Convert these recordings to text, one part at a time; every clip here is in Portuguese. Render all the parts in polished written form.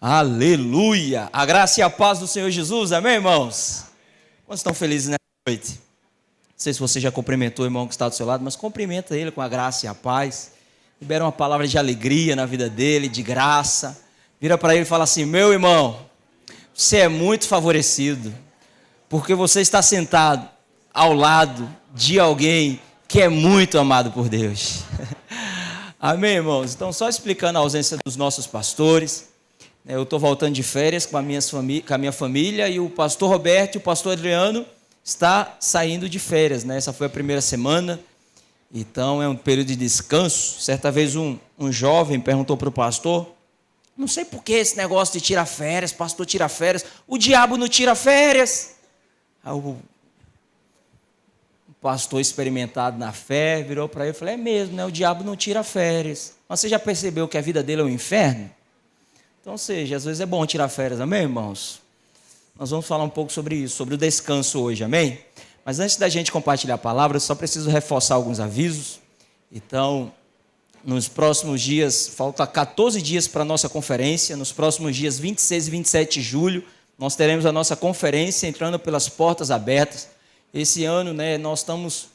Aleluia! A graça e a paz do Senhor Jesus, amém, irmãos? Quantos estão felizes nessa noite? Não sei se você já cumprimentou o irmão que está do seu lado, mas cumprimenta ele com a graça e a paz. Libera uma palavra de alegria na vida dele, de graça. Vira para ele e fala assim: meu irmão, você é muito favorecido, porque você está sentado ao lado de alguém que é muito amado por Deus. Amém, irmãos? Então, só explicando a ausência dos nossos pastores. Eu estou voltando de férias com a minha família e o pastor Roberto e o pastor Adriano está saindo de férias, né? Essa foi a primeira semana, então é um período de descanso. Certa vez um jovem perguntou para o pastor: não sei por que esse negócio de tirar férias, pastor tira férias, o diabo não tira férias. Aí o pastor experimentado na fé virou para ele e falou: é mesmo, né? O diabo não tira férias, mas você já percebeu que a vida dele é um inferno? Então, ou seja, às vezes é bom tirar férias, amém, irmãos? Nós vamos falar um pouco sobre isso, sobre o descanso hoje, amém? Mas antes da gente compartilhar a palavra, eu só preciso reforçar alguns avisos. Então, nos próximos dias, falta 14 dias para a nossa conferência. Nos próximos dias 26 e 27 de julho, nós teremos a nossa conferência entrando pelas portas abertas. Esse ano, né, nós estamos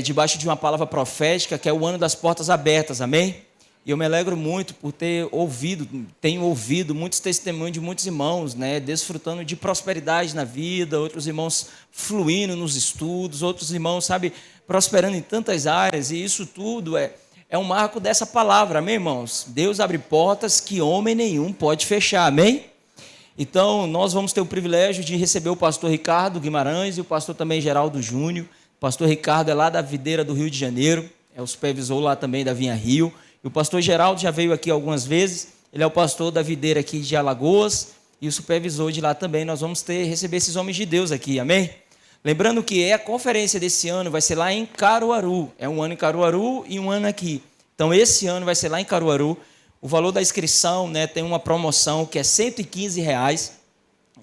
debaixo de uma palavra profética, que é o ano das portas abertas, amém? E eu me alegro muito por tenho ouvido muitos testemunhos de muitos irmãos, né, desfrutando de prosperidade na vida, outros irmãos fluindo nos estudos, outros irmãos, sabe, prosperando em tantas áreas, e isso tudo é um marco dessa palavra, amém, irmãos? Deus abre portas que homem nenhum pode fechar, amém? Então, nós vamos ter o privilégio de receber o pastor Ricardo Guimarães e o pastor também Geraldo Júnior. O pastor Ricardo é lá da Videira do Rio de Janeiro, é o supervisor lá também da Vinha Rio. E o pastor Geraldo já veio aqui algumas vezes, ele é o pastor da videira aqui de Alagoas e o supervisor de lá também. Nós vamos receber esses homens de Deus aqui, amém? Lembrando que a conferência desse ano vai ser lá em Caruaru, é um ano em Caruaru e um ano aqui. Então esse ano vai ser lá em Caruaru. O valor da inscrição, né, tem uma promoção que é R$115,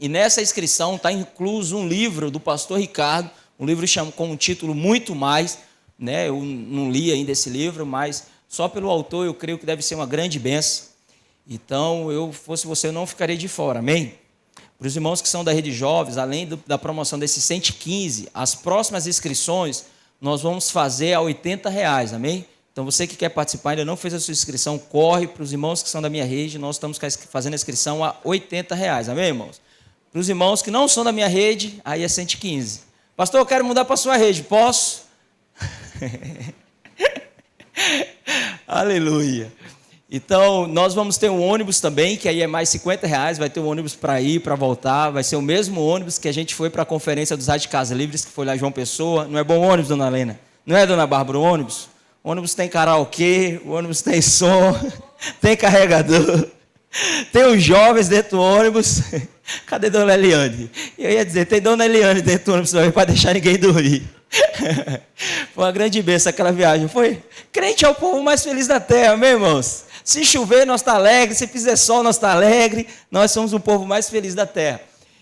e nessa inscrição está incluso um livro do pastor Ricardo, um livro com um título Muito Mais, né? Eu não li ainda esse livro, mas só pelo autor eu creio que deve ser uma grande bênção. Então, fosse você, eu não ficaria de fora, amém? Para os irmãos que são da Rede Jovens, além da promoção desses 115, as próximas inscrições nós vamos fazer a R$80, amém? Então, você que quer participar, ainda não fez a sua inscrição, corre para os irmãos que são da minha rede, nós estamos fazendo a inscrição a R$80, amém, irmãos? Para os irmãos que não são da minha rede, aí é 115. Pastor, eu quero mudar para a sua rede, posso? Aleluia. Então, nós vamos ter um ônibus também, que aí é mais R$50, vai ter um ônibus para ir, para voltar, vai ser o mesmo ônibus que a gente foi para a conferência dos Rádio Casa Livres, que foi lá em João Pessoa. Não é bom o ônibus, dona Helena? Não é, dona Bárbara, o ônibus? O ônibus tem karaokê, o ônibus tem som, tem carregador, tem os jovens dentro do ônibus. Cadê dona Eliane? Eu ia dizer, tem dona Eliane dentro do ônibus para deixar ninguém dormir. Foi uma grande bênção aquela viagem, foi? Crente é o povo mais feliz da terra, amém, irmãos? Se chover, nós está alegre, se fizer sol, nós está alegre, nós somos o povo mais feliz da terra.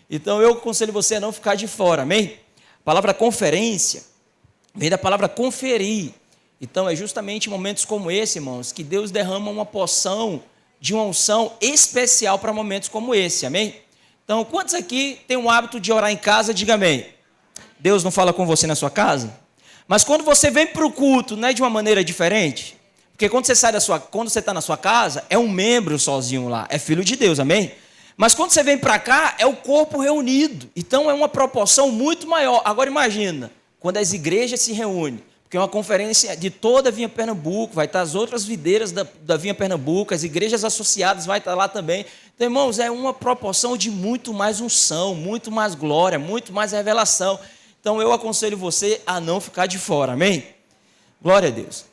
Então, eu aconselho você a não ficar de fora, amém? A palavra conferência vem da palavra conferir. Então, é justamente em momentos como esse, irmãos, que Deus derrama uma porção de uma unção especial para momentos como esse, amém? Então, quantos aqui têm o hábito de orar em casa, diga amém. Deus não fala com você na sua casa? Mas quando você vem para o culto, não é de uma maneira diferente? Porque quando você está na sua casa, é um membro sozinho lá, é filho de Deus, amém? Mas quando você vem para cá, é o corpo reunido. Então é uma proporção muito maior. Agora imagina, quando as igrejas se reúnem, porque é uma conferência de toda a Vinha Pernambuco, vai estar as outras videiras da Vinha Pernambuco, as igrejas associadas vai estar lá também. Então, irmãos, é uma proporção de muito mais unção, muito mais glória, muito mais revelação. Então, eu aconselho você a não ficar de fora, amém? Glória a Deus.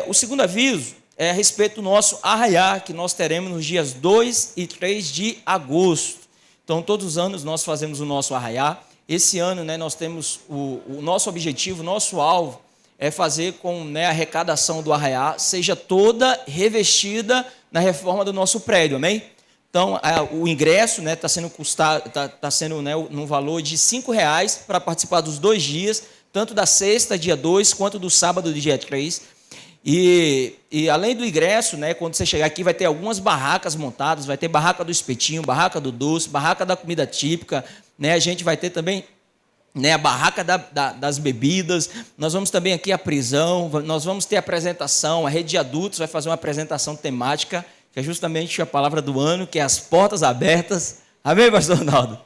O segundo aviso é a respeito do nosso arraiá, que nós teremos nos dias 2 e 3 de agosto. Então, todos os anos nós fazemos o nosso arraiá. Esse ano, né, nós temos o nosso objetivo, o nosso alvo, é fazer com, né, a arrecadação do arraiá seja toda revestida na reforma do nosso prédio, amém? Então, o ingresso, né, está sendo custado, está sendo, né, no valor de R$5 para participar dos 2 dias, tanto da sexta, dia 2, quanto do sábado, dia 3. E além do ingresso, né, quando você chegar aqui, vai ter algumas barracas montadas, vai ter barraca do espetinho, barraca do doce, barraca da comida típica, né, a gente vai ter também, né, a barraca das bebidas, nós vamos também aqui a prisão, nós vamos ter apresentação, a rede de adultos vai fazer uma apresentação temática, que é justamente a palavra do ano, que é as portas abertas. Amém, pastor Ronaldo?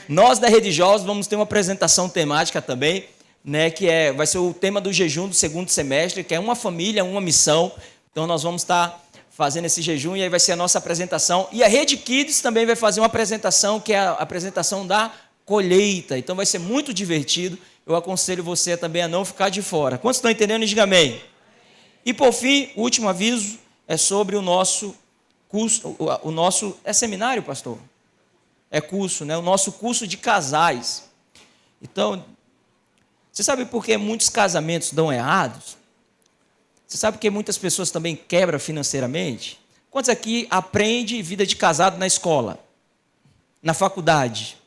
Nós da Rede Jovens vamos ter uma apresentação temática também, né, que vai ser o tema do jejum do segundo semestre, que é uma família, uma missão. Então nós vamos estar fazendo esse jejum e aí vai ser a nossa apresentação. E a Rede Kids também vai fazer uma apresentação, que é a apresentação da colheita. Então vai ser muito divertido. Eu aconselho você também a não ficar de fora. Quantos estão entendendo? Diga amém. E por fim, o último aviso é sobre o nosso curso. O nosso é seminário, pastor? É curso, né? O nosso curso de casais. Então, você sabe por que muitos casamentos dão errados? Você sabe por que muitas pessoas também quebram financeiramente? Quantos aqui aprendem vida de casado na escola? Na faculdade?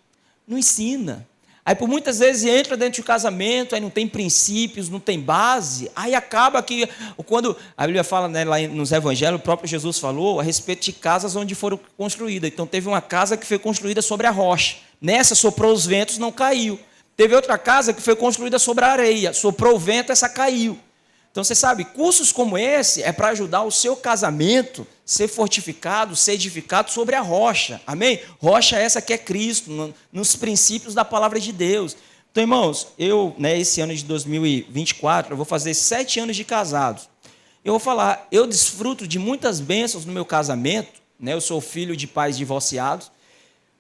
Não ensina. Aí, por muitas vezes, entra dentro do casamento, aí não tem princípios, não tem base, aí acaba que, quando a Bíblia fala, né, lá nos evangelhos, o próprio Jesus falou a respeito de casas onde foram construídas. Então, teve uma casa que foi construída sobre a rocha. Nessa, soprou os ventos, não caiu. Teve outra casa que foi construída sobre a areia, soprou o vento, essa caiu. Então, você sabe, cursos como esse é para ajudar o seu casamento a ser fortificado, ser edificado sobre a rocha. Amém? Rocha essa que é Cristo, nos princípios da palavra de Deus. Então, irmãos, eu, né, esse ano de 2024, eu vou fazer 7 anos de casados. Eu vou falar, eu desfruto de muitas bênçãos no meu casamento, né, eu sou filho de pais divorciados,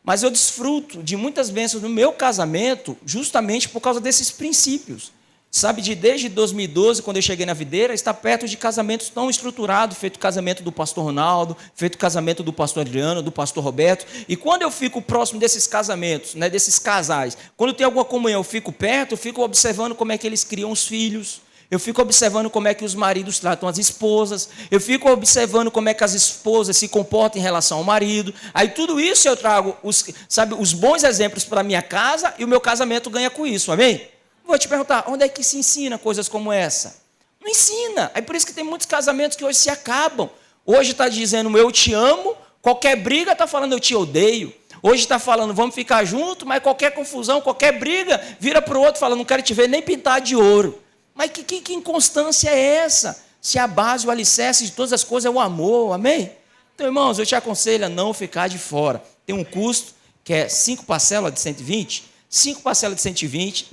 mas eu desfruto de muitas bênçãos no meu casamento justamente por causa desses princípios. Sabe, desde 2012, quando eu cheguei na videira, está perto de casamentos tão estruturados, feito o casamento do pastor Ronaldo, feito o casamento do pastor Adriano, do pastor Roberto. E quando eu fico próximo desses casamentos, né, desses casais, quando tem alguma comunhão, eu fico perto, eu fico observando como é que eles criam os filhos, eu fico observando como é que os maridos tratam as esposas, eu fico observando como é que as esposas se comportam em relação ao marido. Aí tudo isso eu trago, os bons exemplos para a minha casa e o meu casamento ganha com isso, amém? Vou te perguntar, onde é que se ensina coisas como essa? Não ensina. É por isso que tem muitos casamentos que hoje se acabam. Hoje está dizendo eu te amo, qualquer briga está falando eu te odeio. Hoje está falando vamos ficar juntos, mas qualquer confusão, qualquer briga, vira para o outro e fala não quero te ver nem pintar de ouro. Mas que inconstância é essa? Se a base, o alicerce de todas as coisas é o amor, amém? Então, irmãos, eu te aconselho a não ficar de fora. Tem um custo que é 5 parcelas de 120, 5 parcelas de 120,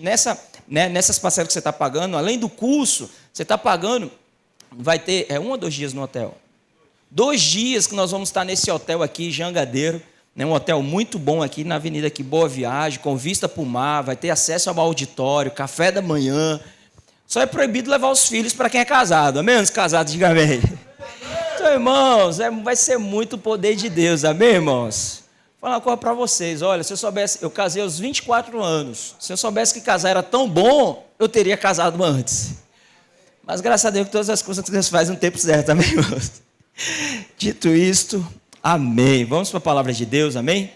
nessas parcelas que você está pagando, além do curso, você está pagando, vai ter 1 ou 2 dias no hotel? 2 dias que nós vamos estar nesse hotel aqui, Jangadeiro, né, um hotel muito bom aqui na avenida aqui, Boa Viagem, com vista para o mar, vai ter acesso ao auditório, café da manhã. Só é proibido levar os filhos para quem é casado, amém? Os casados, diga amém. Então, irmãos, vai ser muito poder de Deus, amém, irmãos? Vou falar uma coisa para vocês, olha, se eu soubesse, eu casei aos 24 anos, se eu soubesse que casar era tão bom, eu teria casado antes. Mas graças a Deus que todas as coisas que Deus faz no tempo certo, amém, irmãos? Dito isto, amém. Vamos para a palavra de Deus, amém?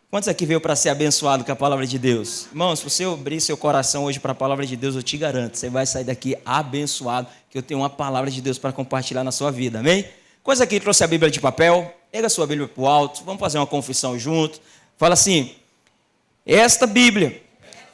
Quantos aqui veio para ser abençoado com a palavra de Deus? Irmãos, se você abrir seu coração hoje para a palavra de Deus, eu te garanto, você vai sair daqui abençoado, que eu tenho uma palavra de Deus para compartilhar na sua vida, amém? Quantos aqui trouxe a Bíblia de papel? Pega a sua Bíblia para o alto, vamos fazer uma confissão junto. Fala assim, esta Bíblia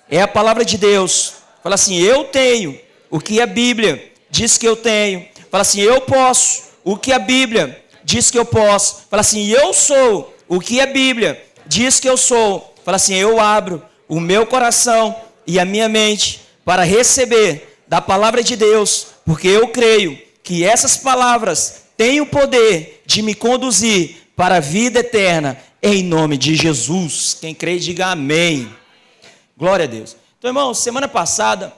é a palavra de Deus. Fala assim, eu tenho o que a Bíblia diz que eu tenho. Fala assim, eu posso o que a Bíblia diz que eu posso. Fala assim, eu sou o que a Bíblia diz que eu sou. Fala assim, eu abro o meu coração e a minha mente para receber da palavra de Deus, porque eu creio que essas palavras têm o poder de me conduzir para a vida eterna, em nome de Jesus. Quem crê, diga amém. Glória a Deus. Então, irmãos, semana passada,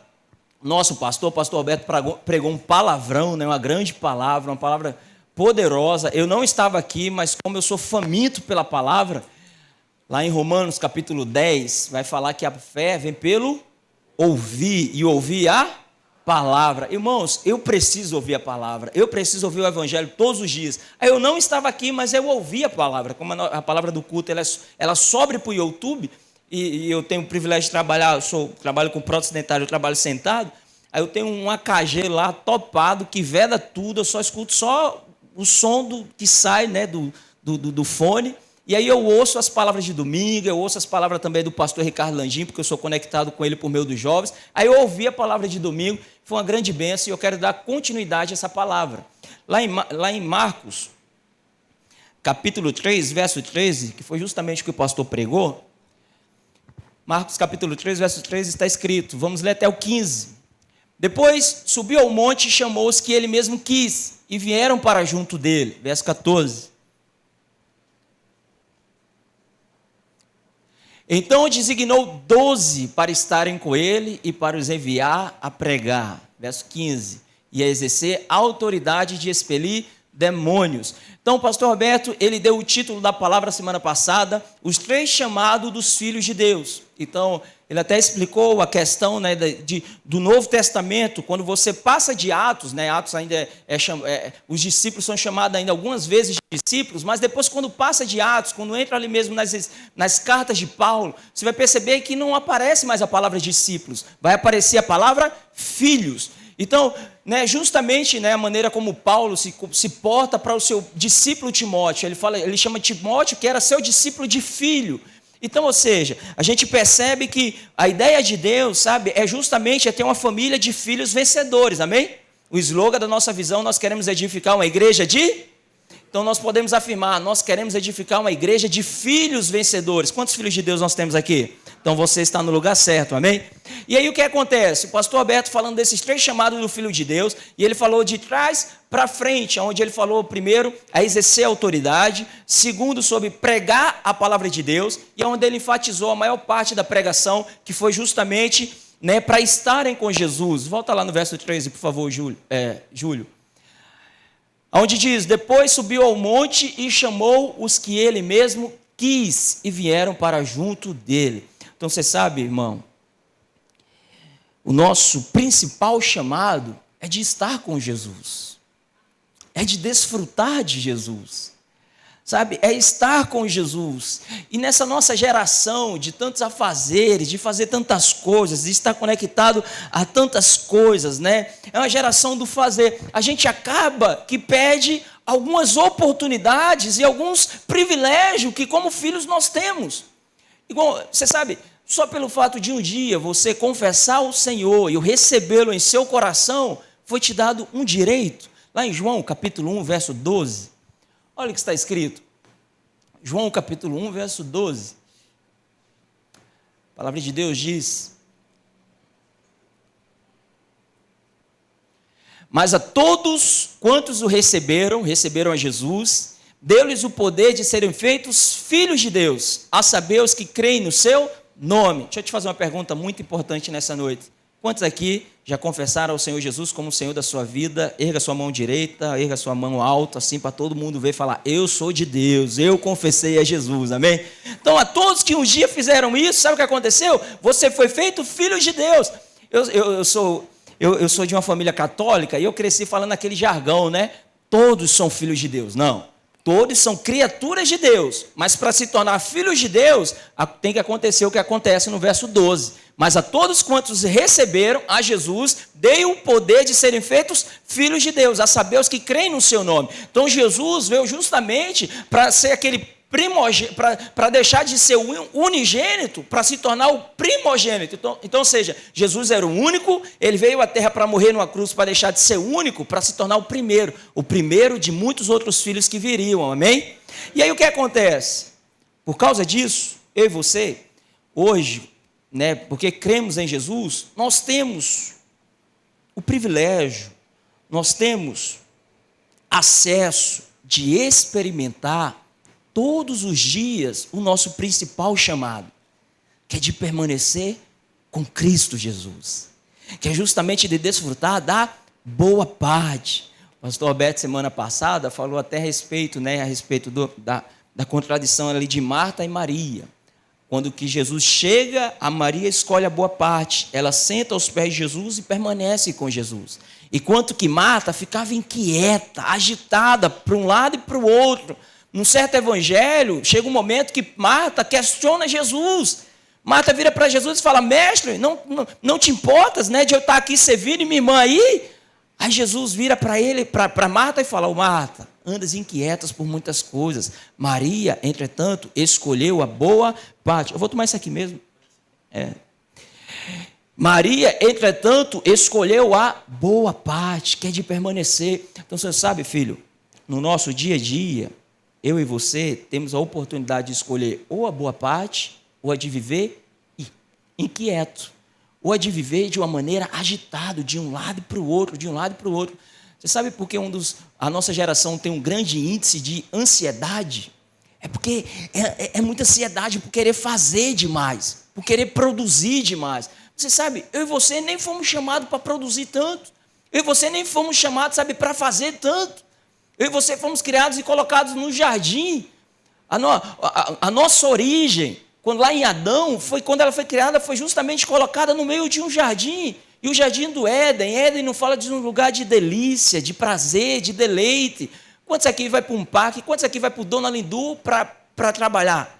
nosso pastor, o pastor Alberto, pregou um palavrão, né, uma grande palavra, uma palavra poderosa. Eu não estava aqui, mas como eu sou faminto pela palavra, lá em Romanos capítulo 10, vai falar que a fé vem pelo ouvir, e ouvir a palavra. Irmãos, eu preciso ouvir a palavra, eu preciso ouvir o evangelho todos os dias. Eu não estava aqui, mas eu ouvi a palavra, como a palavra do culto, ela sobe para o YouTube, e eu tenho o privilégio de trabalhar, trabalho com prótese dentária, eu trabalho sentado, Aí eu tenho um AKG lá, topado, que veda tudo, eu só escuto só o som que sai, né, do fone. E aí eu ouço as palavras de domingo, eu ouço as palavras também do pastor Ricardo Landim, porque eu sou conectado com ele por meio dos jovens. Aí eu ouvi a palavra de domingo, foi uma grande bênção e eu quero dar continuidade a essa palavra. Lá em Marcos, capítulo 3, verso 13, que foi justamente o que o pastor pregou. Marcos capítulo 3, verso 13 está escrito, vamos ler até o 15. Depois subiu ao monte e chamou os que ele mesmo quis, e vieram para junto dele. Verso 14. Então designou 12 para estarem com ele e para os enviar a pregar. Verso 15. E a exercer a autoridade de expelir demônios. Então o pastor Roberto, ele deu o título da palavra semana passada, os 3 chamados dos filhos de Deus. Então, ele até explicou a questão, né, do Novo Testamento, quando você passa de Atos, né, Atos ainda os discípulos são chamados ainda algumas vezes de discípulos, mas depois quando passa de Atos, quando entra ali mesmo nas cartas de Paulo, você vai perceber que não aparece mais a palavra discípulos, vai aparecer a palavra filhos. Então, né, justamente, né, a maneira como Paulo se porta para o seu discípulo Timóteo, ele chama Timóteo, que era seu discípulo de filho. Então, ou seja, a gente percebe que a ideia de Deus, sabe, é justamente ter uma família de filhos vencedores, amém? O slogan da nossa visão, nós queremos edificar uma igreja Então nós podemos afirmar, nós queremos edificar uma igreja de filhos vencedores. Quantos filhos de Deus nós temos aqui? Então você está no lugar certo, amém? E aí o que acontece? O pastor Alberto falando desses 3 chamados do Filho de Deus, e ele falou de trás para frente, onde ele falou primeiro a exercer a autoridade, segundo sobre pregar a palavra de Deus, e onde ele enfatizou a maior parte da pregação, que foi justamente, né, para estarem com Jesus. Volta lá no verso 13, por favor, Júlio. Onde diz, depois subiu ao monte e chamou os que ele mesmo quis, e vieram para junto dele. Então você sabe, irmão, o nosso principal chamado é de estar com Jesus, é de desfrutar de Jesus, sabe, é estar com Jesus. E nessa nossa geração de tantos afazeres, de fazer tantas coisas, de estar conectado a tantas coisas, né? É uma geração do fazer. A gente acaba que perde algumas oportunidades e alguns privilégios que como filhos nós temos. Igual, você sabe, só pelo fato de um dia você confessar o Senhor e o recebê-lo em seu coração, foi te dado um direito. Lá em João capítulo 1, verso 12, olha o que está escrito. João capítulo 1, verso 12. A palavra de Deus diz: mas a todos quantos o receberam a Jesus, deu-lhes o poder de serem feitos filhos de Deus, a saber os que creem no seu nome. Deixa eu te fazer uma pergunta muito importante nessa noite. Quantos aqui já confessaram ao Senhor Jesus como o Senhor da sua vida? Erga sua mão direita, erga sua mão alta, assim para todo mundo ver e falar, eu sou de Deus, eu confessei a Jesus, amém? Então a todos que um dia fizeram isso, sabe o que aconteceu? Você foi feito filho de Deus. Eu sou de uma família católica e eu cresci falando aquele jargão, né? Todos são filhos de Deus. Não, todos são criaturas de Deus, mas para se tornar filhos de Deus, tem que acontecer o que acontece no verso 12. Mas a todos quantos receberam a Jesus, dei o poder de serem feitos filhos de Deus, a saber os que creem no seu nome. Então Jesus veio justamente para ser aquele primogênito, para deixar de ser o unigênito, para se tornar o primogênito. Então, ou seja, Jesus era o único, ele veio à terra para morrer numa cruz, para deixar de ser único, para se tornar o primeiro de muitos outros filhos que viriam, amém? E aí o que acontece? Por causa disso, eu e você, hoje, né, porque cremos em Jesus, nós temos o privilégio, nós temos acesso de experimentar todos os dias o nosso principal chamado, que é de permanecer com Cristo Jesus, que é justamente de desfrutar da boa parte. O pastor Alberto, semana passada, falou até a respeito da contradição ali de Marta e Maria. Quando que Jesus chega, a Maria escolhe a boa parte, ela senta aos pés de Jesus e permanece com Jesus. Enquanto que Marta ficava inquieta, agitada para um lado e para o outro. Num certo evangelho, chega um momento que Marta questiona Jesus. Marta vira para Jesus e fala: mestre, não te importas, né, de eu estar aqui servindo e minha irmã aí? Aí Jesus vira para Marta e fala: Marta, andas inquietas por muitas coisas. Maria, entretanto, escolheu a boa parte. Eu vou tomar isso aqui mesmo. Maria, entretanto, escolheu a boa parte, que é de permanecer. Então você sabe, filho, no nosso dia a dia, eu e você temos a oportunidade de escolher ou a boa parte, ou a de viver inquieto, ou a de viver de uma maneira agitado, de um lado para o outro, de um lado para o outro. Você sabe por que a nossa geração tem um grande índice de ansiedade? É porque é muita ansiedade por querer fazer demais, por querer produzir demais. Você sabe, eu e você nem fomos chamados para produzir tanto. Eu e você nem fomos chamados, sabe, para fazer tanto. Eu e você fomos criados e colocados no jardim. A nossa origem, quando lá em Adão, quando ela foi criada, foi justamente colocada no meio de um jardim. E o jardim do Éden. Éden não fala de um lugar de delícia, de prazer, de deleite. Quantos aqui vai para um parque? Quantos aqui vai para o Dona Lindu para trabalhar?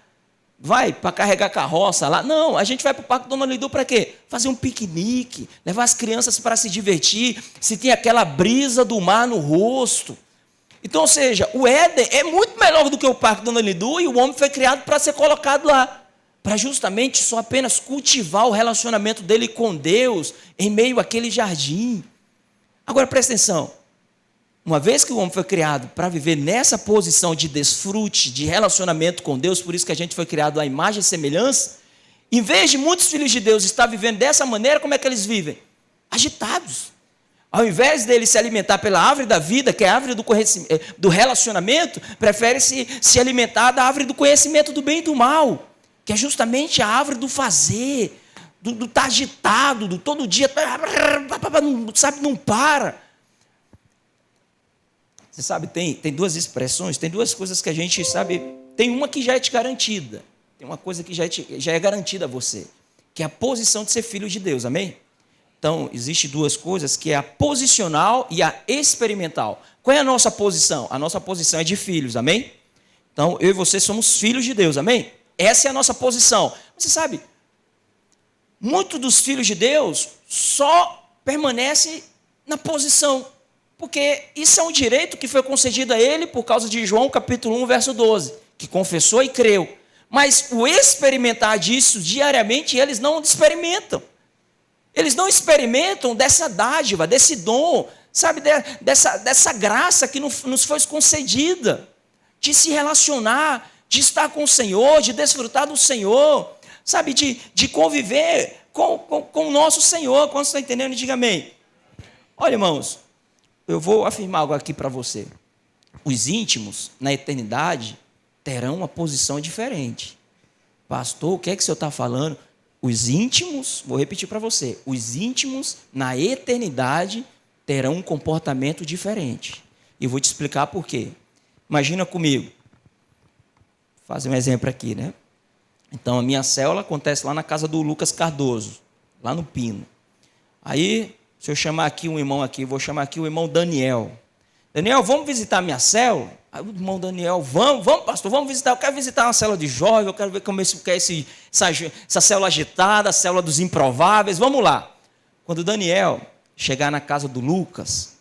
Vai para carregar carroça lá? Não, a gente vai para o Parque Dona Lindu para quê? Fazer um piquenique, levar as crianças para se divertir, se tem aquela brisa do mar no rosto. Então, ou seja, o Éden é muito melhor do que o Parque Dona Lindu e o homem foi criado para ser colocado lá, para justamente só apenas cultivar o relacionamento dele com Deus em meio àquele jardim. Agora, presta atenção. Uma vez que o homem foi criado para viver nessa posição de desfrute, de relacionamento com Deus, por isso que a gente foi criado à imagem e semelhança, em vez de muitos filhos de Deus estar vivendo dessa maneira, como é que eles vivem? Agitados. Ao invés deles se alimentar pela árvore da vida, que é a árvore do relacionamento, prefere se alimentar da árvore do conhecimento do bem e do mal, que é justamente a árvore do fazer, do estar agitado, do todo dia, sabe, não para. Você sabe, tem duas expressões, tem duas coisas que a gente sabe. Tem uma que já é te garantida. Tem uma coisa que já é garantida a você, que é a posição de ser filho de Deus, amém? Então, existem duas coisas, que é a posicional e a experimental. Qual é a nossa posição? A nossa posição é de filhos, amém? Então, eu e você somos filhos de Deus, amém? Essa é a nossa posição. Você sabe, muitos dos filhos de Deus só permanecem na posição, porque isso é um direito que foi concedido a ele por causa de João capítulo 1, verso 12, que confessou e creu. Mas o experimentar disso diariamente, eles não experimentam. Eles não experimentam dessa dádiva, desse dom, sabe, dessa graça que nos foi concedida, de se relacionar, de estar com o Senhor, de desfrutar do Senhor, sabe, de conviver com o nosso Senhor. Quando você está entendendo, diga amém. Olha, irmãos, eu vou afirmar algo aqui para você. Os íntimos, na eternidade, terão uma posição diferente. Pastor, o que é que o senhor está falando? Os íntimos, vou repetir para você, os íntimos, na eternidade, terão um comportamento diferente. E vou te explicar por quê. Imagina comigo. Vou fazer um exemplo aqui, né? Então, a minha célula acontece lá na casa do Lucas Cardoso, lá no Pino. Aí, se eu chamar aqui um irmão aqui, vou chamar aqui o irmão Daniel. Daniel, vamos visitar a minha célula? Aí o irmão Daniel, vamos pastor, vamos visitar. Eu quero visitar uma célula de jovens, eu quero ver como é essa célula agitada, a célula dos improváveis, vamos lá. Quando o Daniel chegar na casa do Lucas,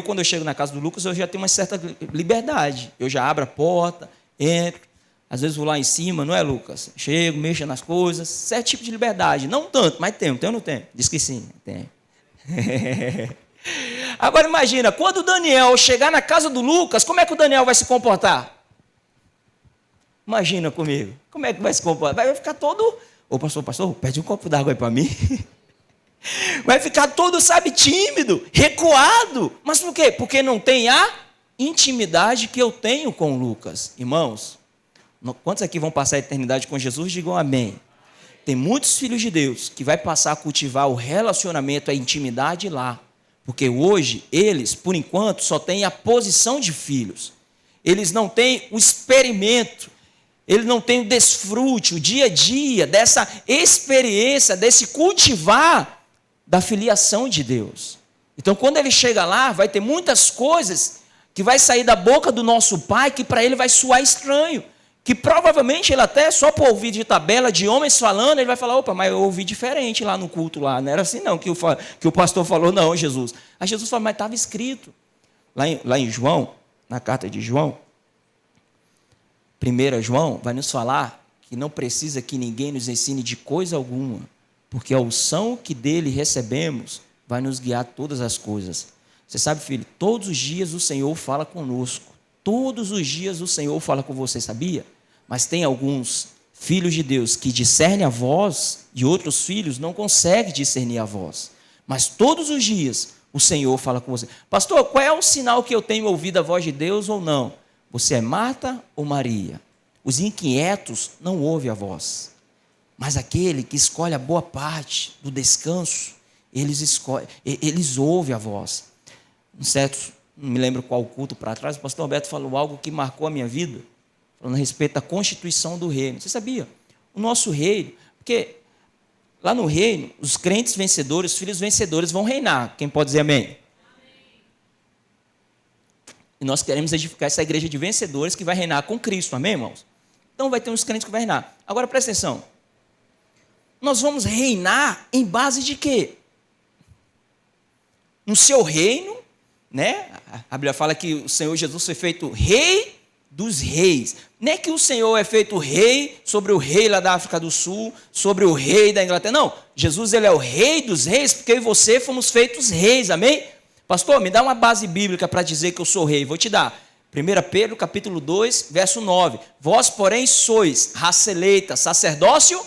quando eu chego na casa do Lucas, eu já tenho uma certa liberdade. Eu já abro a porta, entro, às vezes vou lá em cima, não é, Lucas? Chego, mexo nas coisas, certo tipo de liberdade. Não tanto, mas tem ou não tem? Diz que sim, tem. Agora imagina, quando o Daniel chegar na casa do Lucas, como é que o Daniel vai se comportar? Imagina comigo, como é que vai se comportar? Vai ficar todo, pastor, pede um copo d'água aí para mim. Vai ficar todo, sabe, tímido, recuado. Mas por quê? Porque não tem a intimidade que eu tenho com o Lucas. Irmãos, quantos aqui vão passar a eternidade com Jesus? Digam amém. Tem muitos filhos de Deus que vai passar a cultivar o relacionamento, a intimidade lá. Porque hoje, eles, por enquanto, só têm a posição de filhos. Eles não têm o experimento, eles não têm o desfrute, o dia a dia, dessa experiência, desse cultivar da filiação de Deus. Então, quando ele chega lá, vai ter muitas coisas que vai sair da boca do nosso Pai, que para ele vai soar estranho, que provavelmente ele até só por ouvir de tabela de homens falando, ele vai falar, opa, mas eu ouvi diferente lá no culto lá, não era assim não que o pastor falou, não, Jesus. Aí Jesus falou, mas estava escrito. Lá em João, na carta de João, 1 João, vai nos falar que não precisa que ninguém nos ensine de coisa alguma, porque a unção que dele recebemos vai nos guiar todas as coisas. Você sabe, filho, todos os dias o Senhor fala conosco. Todos os dias o Senhor fala com você, sabia? Mas tem alguns filhos de Deus que discernem a voz e outros filhos não conseguem discernir a voz. Mas todos os dias o Senhor fala com você. Pastor, qual é o sinal que eu tenho ouvido a voz de Deus ou não? Você é Marta ou Maria? Os inquietos não ouvem a voz. Mas aquele que escolhe a boa parte do descanso, eles ouvem a voz. Não me lembro qual culto para trás, o pastor Roberto falou algo que marcou a minha vida, falando a respeito da constituição do reino. Você sabia? O nosso reino, porque lá no reino, os crentes vencedores, os filhos vencedores vão reinar. Quem pode dizer amém? Amém. E nós queremos edificar essa igreja de vencedores que vai reinar com Cristo, amém, irmãos? Então vai ter uns crentes que vão reinar. Agora presta atenção. Nós vamos reinar em base de quê? No seu reino, né? A Bíblia fala que o Senhor Jesus foi feito rei dos reis. Não é que o Senhor é feito rei sobre o rei lá da África do Sul, sobre o rei da Inglaterra. Não, Jesus ele é o rei dos reis, porque eu e você fomos feitos reis, amém? Pastor, me dá uma base bíblica para dizer que eu sou rei. Vou te dar. 1 Pedro, capítulo 2, verso 9. Vós, porém, sois raça eleita, sacerdócio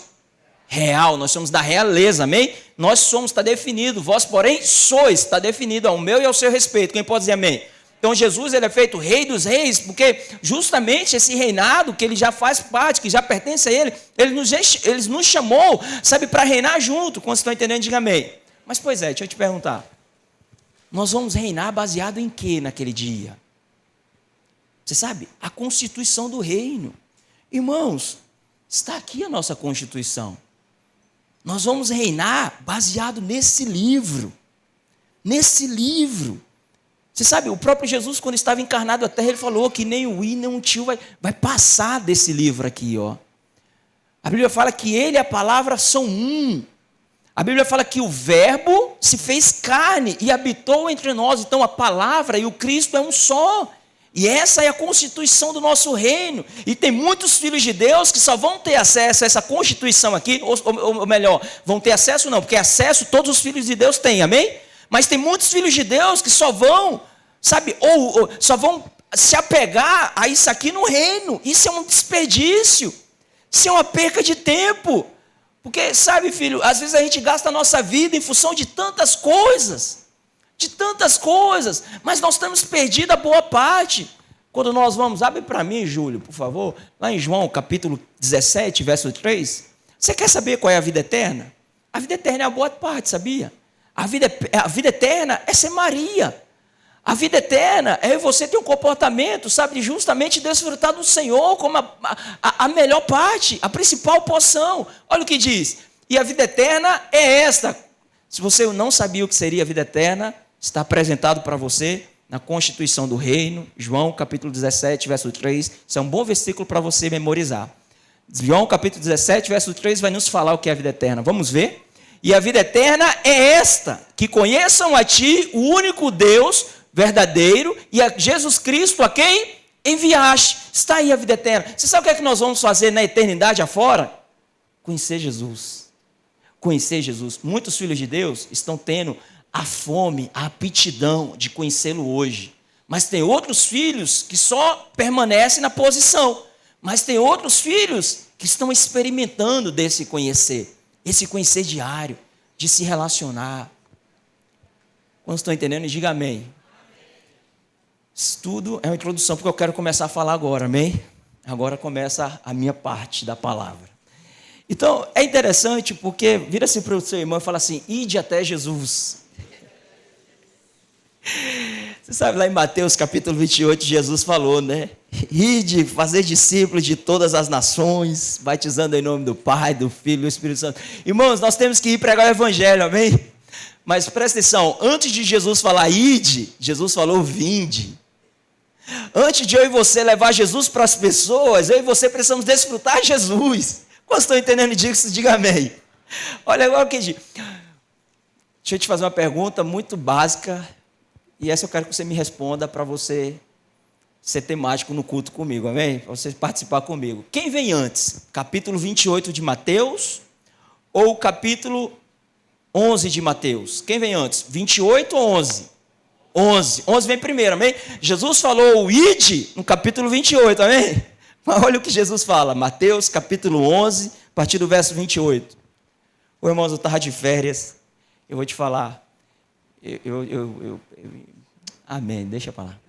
real. Nós somos da realeza, amém? Nós somos, está definido. Vós, porém, sois, está definido ao meu e ao seu respeito. Quem pode dizer amém? Então, Jesus ele é feito rei dos reis, porque justamente esse reinado, que ele já faz parte, que já pertence a ele, ele nos chamou, sabe, para reinar junto. Quando vocês estão entendendo, diga amém. Mas, pois é, deixa eu te perguntar. Nós vamos reinar baseado em quê naquele dia? Você sabe? A constituição do reino. Irmãos, está aqui a nossa constituição. Nós vamos reinar baseado nesse livro. Nesse livro. Você sabe, o próprio Jesus, quando estava encarnado na terra, ele falou que nem o i, nem o tio vai passar desse livro aqui, ó. A Bíblia fala que ele e a palavra são um. A Bíblia fala que o verbo se fez carne e habitou entre nós. Então a palavra e o Cristo é um só. E essa é a constituição do nosso reino. E tem muitos filhos de Deus que só vão ter acesso a essa constituição aqui, ou melhor, vão ter acesso não, porque acesso todos os filhos de Deus têm, amém? Mas tem muitos filhos de Deus que só vão, sabe, ou só vão se apegar a isso aqui no reino. Isso é um desperdício. Isso é uma perca de tempo. Porque, sabe, filho, às vezes a gente gasta a nossa vida em função de tantas coisas. Mas nós temos perdido a boa parte. Quando nós vamos, abre para mim, Júlio, por favor, lá em João, capítulo 17, verso 3. Você quer saber qual é a vida eterna? A vida eterna é a boa parte, sabia? A vida eterna é ser Maria. A vida eterna é você ter um comportamento, sabe, justamente desfrutar do Senhor como a melhor parte, a principal porção. Olha o que diz. E a vida eterna é esta. Se você não sabia o que seria a vida eterna, está apresentado para você na Constituição do Reino, João capítulo 17, verso 3. Isso é um bom versículo para você memorizar. João capítulo 17, verso 3 vai nos falar o que é a vida eterna. Vamos ver? E a vida eterna é esta, que conheçam a ti, o único Deus verdadeiro, e a Jesus Cristo, a quem enviaste. Está aí a vida eterna. Você sabe o que é que nós vamos fazer na eternidade afora? Conhecer Jesus. Conhecer Jesus. Muitos filhos de Deus estão tendo a fome, a aptidão de conhecê-lo hoje. Mas tem outros filhos que só permanecem na posição. Mas tem outros filhos que estão experimentando desse conhecer. Esse conhecer diário, de se relacionar. Quando estão entendendo, diga amém. Isso tudo é uma introdução, porque eu quero começar a falar agora, amém? Agora começa a minha parte da palavra. Então, é interessante porque vira-se para o seu irmão e fala assim, ide até Jesus. Você sabe, lá em Mateus capítulo 28, Jesus falou, né? Ide, fazer discípulos de todas as nações, batizando em nome do Pai, do Filho e do Espírito Santo. Irmãos, nós temos que ir pregar o Evangelho, amém? Mas presta atenção, antes de Jesus falar ide, Jesus falou vinde. Antes de eu e você levar Jesus para as pessoas, eu e você precisamos desfrutar Jesus. Quando estão entendendo disso, diga amém. Olha agora o que diz. Deixa eu te fazer uma pergunta muito básica, e essa eu quero que você me responda para você ser temático no culto comigo, amém? Para você participar comigo. Quem vem antes? Capítulo 28 de Mateus ou capítulo 11 de Mateus? Quem vem antes? 28 ou 11? 11 vem primeiro, amém? Jesus falou o ide no capítulo 28, amém? Mas olha o que Jesus fala, Mateus capítulo 11, a partir do verso 28. Ô irmãos, eu estava de férias, eu vou te falar, amém, deixa para lá.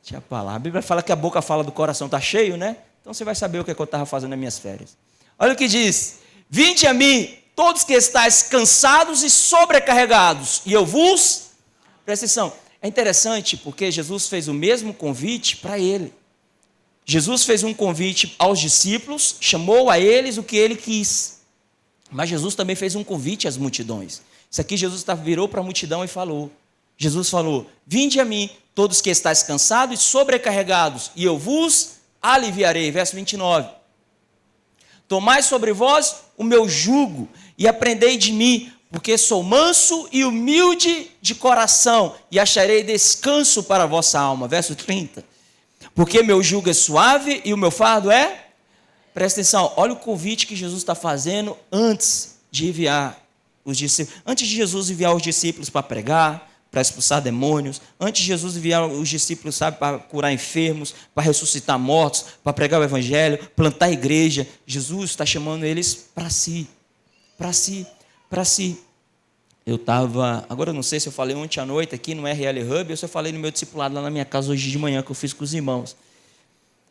Deixa para lá. A Bíblia fala que a boca fala do coração, está cheio, né? Então você vai saber o que eu estava fazendo nas minhas férias. Olha o que diz, vinde a mim, todos que estáis cansados e sobrecarregados, e eu vos... Presta atenção, é interessante porque Jesus fez o mesmo convite para ele. Jesus fez um convite aos discípulos, chamou a eles o que ele quis. Mas Jesus também fez um convite às multidões. Isso aqui Jesus virou para a multidão e falou. Jesus falou, vinde a mim, todos que estáis cansados e sobrecarregados, e eu vos aliviarei. Verso 29. Tomai sobre vós o meu jugo e aprendei de mim, porque sou manso e humilde de coração, e acharei descanso para a vossa alma. Verso 30. Porque meu jugo é suave e o meu fardo é... Presta atenção, olha o convite que Jesus está fazendo antes de enviar os discípulos. Antes de Jesus enviar os discípulos para pregar, para expulsar demônios, antes de Jesus enviar os discípulos, sabe, para curar enfermos, para ressuscitar mortos, para pregar o evangelho, plantar a igreja, Jesus está chamando eles para si, para si, para si. Eu estava, agora eu não sei se eu falei ontem à noite aqui no RL Hub, ou se eu falei no meu discipulado lá na minha casa hoje de manhã, que eu fiz com os irmãos.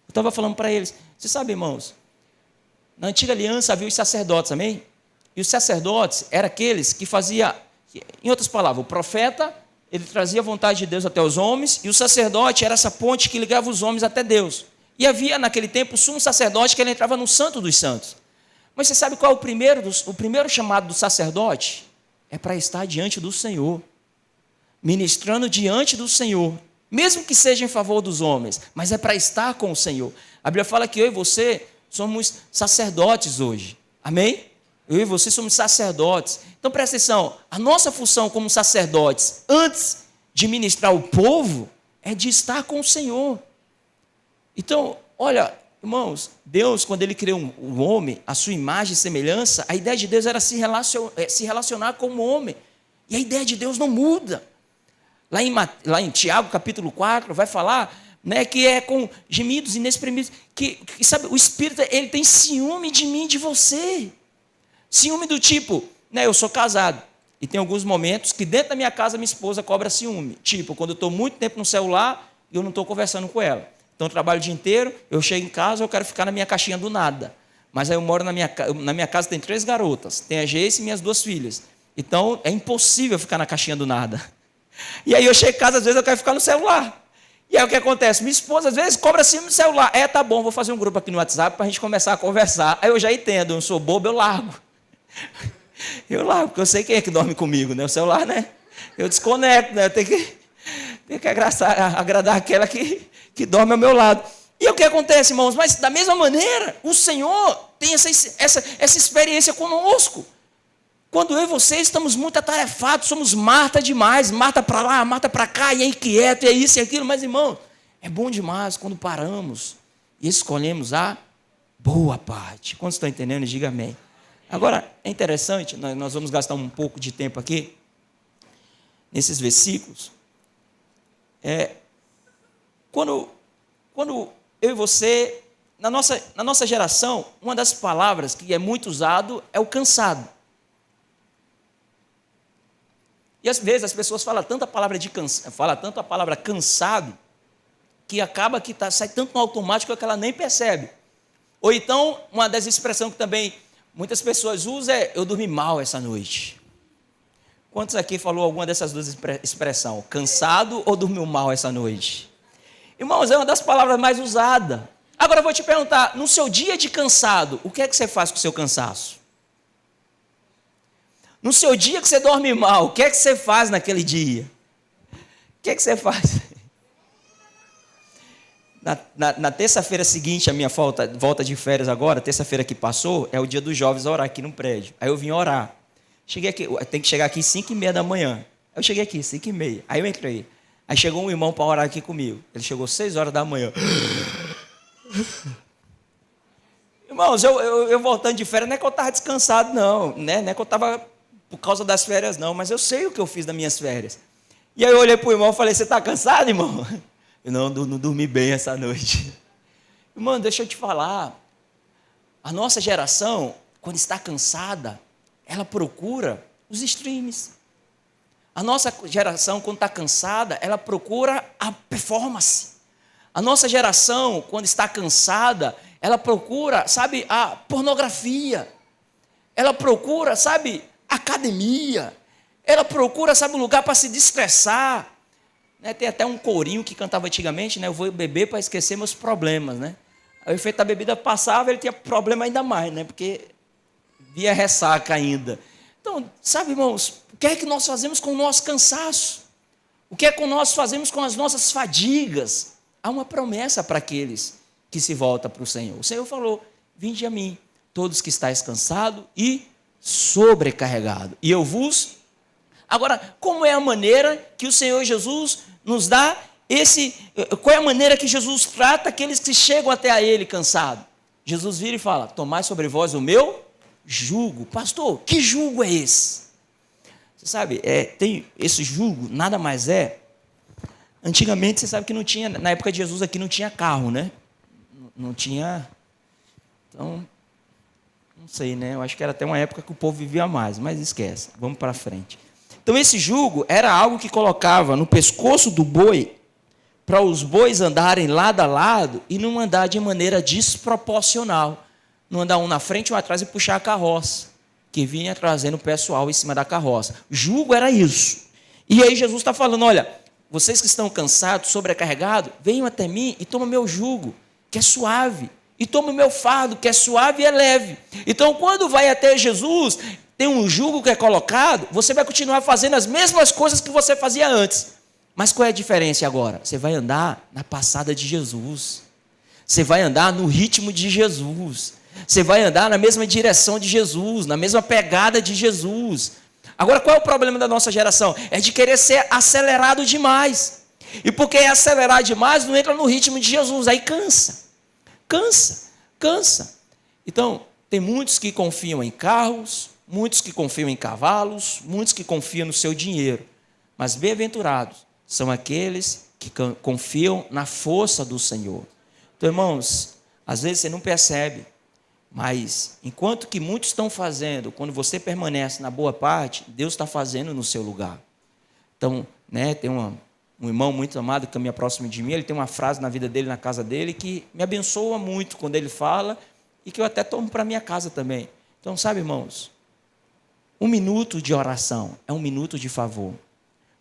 Eu estava falando para eles, você sabe, irmãos, na antiga aliança havia os sacerdotes, amém? E os sacerdotes eram aqueles que faziam, em outras palavras, o profeta, ele trazia a vontade de Deus até os homens, e o sacerdote era essa ponte que ligava os homens até Deus. E havia naquele tempo o sumo sacerdote que ele entrava no santo dos santos. Mas você sabe qual é o primeiro chamado do sacerdote? É para estar diante do Senhor, ministrando diante do Senhor, mesmo que seja em favor dos homens, mas é para estar com o Senhor. A Bíblia fala que eu e você somos sacerdotes hoje, amém? Eu e você somos sacerdotes. Então presta atenção, a nossa função como sacerdotes, antes de ministrar o povo, é de estar com o Senhor. Então, olha, irmãos, Deus, quando Ele criou o homem, a sua imagem e semelhança, a ideia de Deus era se relacionar com o homem. E a ideia de Deus não muda. Lá em Tiago, capítulo 4, vai falar, né, que é com gemidos inexprimíveis, que sabe, o Espírito, ele tem ciúme de mim, de você. Ciúme do tipo, né, eu sou casado, e tem alguns momentos que dentro da minha casa minha esposa cobra ciúme. Tipo, quando eu estou muito tempo no celular e eu não estou conversando com ela. Então eu trabalho o dia inteiro, eu chego em casa, eu quero ficar na minha caixinha do nada. Mas aí eu moro na minha casa, tem 3 garotas, tem a Geice e minhas 2 filhas. Então é impossível ficar na caixinha do nada. E aí eu chego em casa, às vezes eu quero ficar no celular. E aí o que acontece? Minha esposa às vezes cobra ciúme no celular. Tá bom, vou fazer um grupo aqui no WhatsApp para a gente começar a conversar. Aí eu já entendo, eu não sou bobo, eu largo. Eu largo, porque eu sei quem é que dorme comigo, né? O celular, né? Eu desconecto, né? Eu tenho que agradar aquela que dorme ao meu lado. E o que acontece, irmãos? Mas da mesma maneira, o Senhor tem essa experiência conosco. Quando eu e você estamos muito atarefados, somos Marta demais, Marta para lá, Marta para cá, e é inquieto, e é isso e aquilo. Mas, irmão, é bom demais quando paramos e escolhemos a boa parte. Quando estão entendendo, diga amém. Agora, é interessante, nós vamos gastar um pouco de tempo aqui, nesses versículos. Quando eu e você, na nossa geração, uma das palavras que é muito usado é o cansado. E às vezes as pessoas falam tanto a palavra cansado, que acaba que sai tanto no automático que ela nem percebe. Ou então, uma das expressões que também muitas pessoas usam é, eu dormi mal essa noite. Quantos aqui falou alguma dessas duas expressões? Cansado ou dormiu mal essa noite? Irmãos, é uma das palavras mais usadas. Agora eu vou te perguntar, no seu dia de cansado, o que é que você faz com o seu cansaço? No seu dia que você dorme mal, o que é que você faz naquele dia? O que é que você faz? Na terça-feira seguinte, a minha volta de férias agora, terça-feira que passou, é o dia dos jovens orar aqui no prédio. Aí eu vim orar. Cheguei aqui, tem que chegar aqui 5h30 da manhã. Eu cheguei aqui, 5h30. Aí eu entrei. Aí chegou um irmão para orar aqui comigo. Ele chegou 6 horas da manhã. Irmãos, eu voltando de férias, não é que eu estava descansado, não. Né? Não é que eu estava por causa das férias, não. Mas eu sei o que eu fiz nas minhas férias. E aí eu olhei para o irmão e falei, você está cansado, irmão? Eu não dormi bem essa noite. Irmão, deixa eu te falar. A nossa geração, quando está cansada, ela procura os streams. A nossa geração, quando está cansada, ela procura a performance. A nossa geração, quando está cansada, ela procura, sabe, a pornografia. Ela procura, sabe, academia. Ela procura, sabe, um lugar para se destressar. Né? Tem até um corinho que cantava antigamente, né? Eu vou beber para esquecer meus problemas, né? Aí o efeito da bebida passava, ele tinha problema ainda mais, né? Porque via ressaca ainda. Então, sabe, irmãos, o que é que nós fazemos com o nosso cansaço? O que é que nós fazemos com as nossas fadigas? Há uma promessa para aqueles que se voltam para o Senhor. O Senhor falou, vinde a mim, todos que estáis cansados e sobrecarregados, e eu vos... Agora, como é a maneira que o Senhor Jesus nos dá qual é a maneira que Jesus trata aqueles que chegam até a Ele cansados? Jesus vira e fala, tomai sobre vós o meu jugo. Pastor, que jugo é esse? Você sabe, tem esse jugo, nada mais é. Antigamente, você sabe que não tinha, na época de Jesus aqui não tinha carro, né? Não tinha. Então, não sei, né? Eu acho que era até uma época que o povo vivia mais, mas esquece, vamos para frente. Então, esse jugo era algo que colocava no pescoço do boi, para os bois andarem lado a lado e não andar de maneira desproporcional. Não andar um na frente e um atrás e puxar a carroça, que vinha trazendo o pessoal em cima da carroça. Jugo era isso. E aí Jesus está falando, olha, vocês que estão cansados, sobrecarregados, venham até mim e tomem meu jugo, que é suave. E tomem o meu fardo, que é suave e é leve. Então, quando vai até Jesus, tem um jugo que é colocado, você vai continuar fazendo as mesmas coisas que você fazia antes. Mas qual é a diferença agora? Você vai andar na passada de Jesus. Você vai andar no ritmo de Jesus. Você vai andar na mesma direção de Jesus, na mesma pegada de Jesus. Agora, qual é o problema da nossa geração? É de querer ser acelerado demais. E porque é acelerar demais, não entra no ritmo de Jesus. Aí cansa. Cansa. Então, tem muitos que confiam em carros, muitos que confiam em cavalos, muitos que confiam no seu dinheiro. Mas bem-aventurados são aqueles que confiam na força do Senhor. Então, irmãos, às vezes você não percebe, mas enquanto que muitos estão fazendo, quando você permanece na boa parte, Deus está fazendo no seu lugar. Então, né, tem um irmão muito amado que caminha próximo de mim, ele tem uma frase na vida dele, na casa dele, que me abençoa muito quando ele fala e que eu até tomo para minha casa também. Então, sabe, irmãos, 1 minuto de oração é 1 minuto de favor.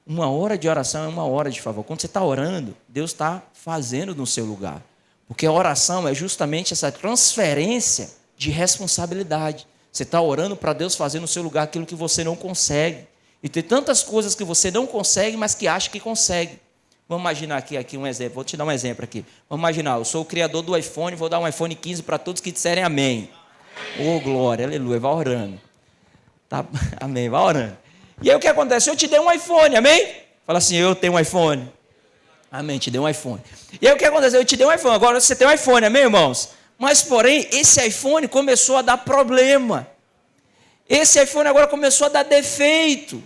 1 hora de oração é 1 hora de favor. Quando você está orando, Deus está fazendo no seu lugar. Porque a oração é justamente essa transferência de responsabilidade. Você está orando para Deus fazer no seu lugar aquilo que você não consegue. E tem tantas coisas que você não consegue, mas que acha que consegue. Vamos imaginar aqui um exemplo. Vou te dar um exemplo aqui. Vamos imaginar, eu sou o criador do iPhone, vou dar um iPhone 15 para todos que disserem amém. Oh, glória, aleluia, vai orando. Tá, amém, vai orando. E aí o que acontece? Eu te dei um iPhone, amém? Fala assim, eu tenho um iPhone. Amém, te dei um iPhone. E aí o que acontece? Eu te dei um iPhone, agora você tem um iPhone, amém, irmãos? Mas, porém, esse iPhone começou a dar problema. Esse iPhone agora começou a dar defeito.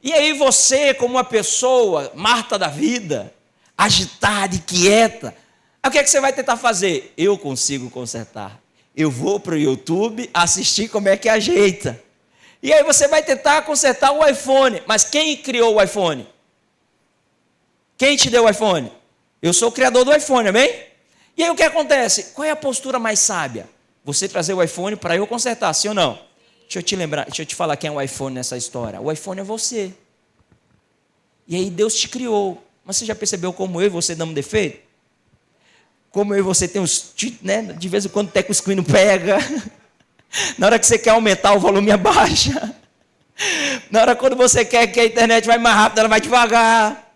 E aí você, como uma pessoa, Marta da vida, agitada e quieta, o que é que você vai tentar fazer? Eu consigo consertar. Eu vou para o YouTube assistir como é que ajeita. E aí você vai tentar consertar o iPhone. Mas quem criou o iPhone? Quem te deu o iPhone? Eu sou o criador do iPhone, amém? E aí o que acontece? Qual é a postura mais sábia? Você trazer o iPhone para eu consertar, sim ou não? Deixa eu te falar quem é o iPhone nessa história. O iPhone é você. E aí Deus te criou. Mas você já percebeu como eu e você damos defeito? Como eu e você tem uns... Né? De vez em quando o teco screen não pega. Na hora que você quer aumentar, o volume abaixa. Na hora quando você quer que a internet vai mais rápido, ela vai devagar.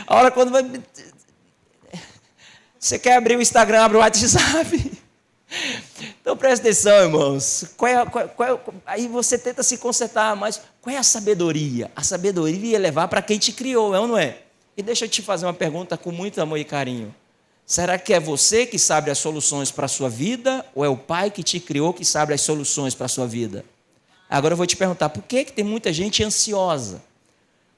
A hora quando vai... Você quer abrir o Instagram, abre o WhatsApp. Então presta atenção, irmãos. Aí você tenta se consertar, mas qual é a sabedoria? A sabedoria é levar para quem te criou, é ou não é? E deixa eu te fazer uma pergunta com muito amor e carinho. Será que é você que sabe as soluções para a sua vida, ou é o Pai que te criou que sabe as soluções para a sua vida? Agora eu vou te perguntar, por que tem muita gente ansiosa?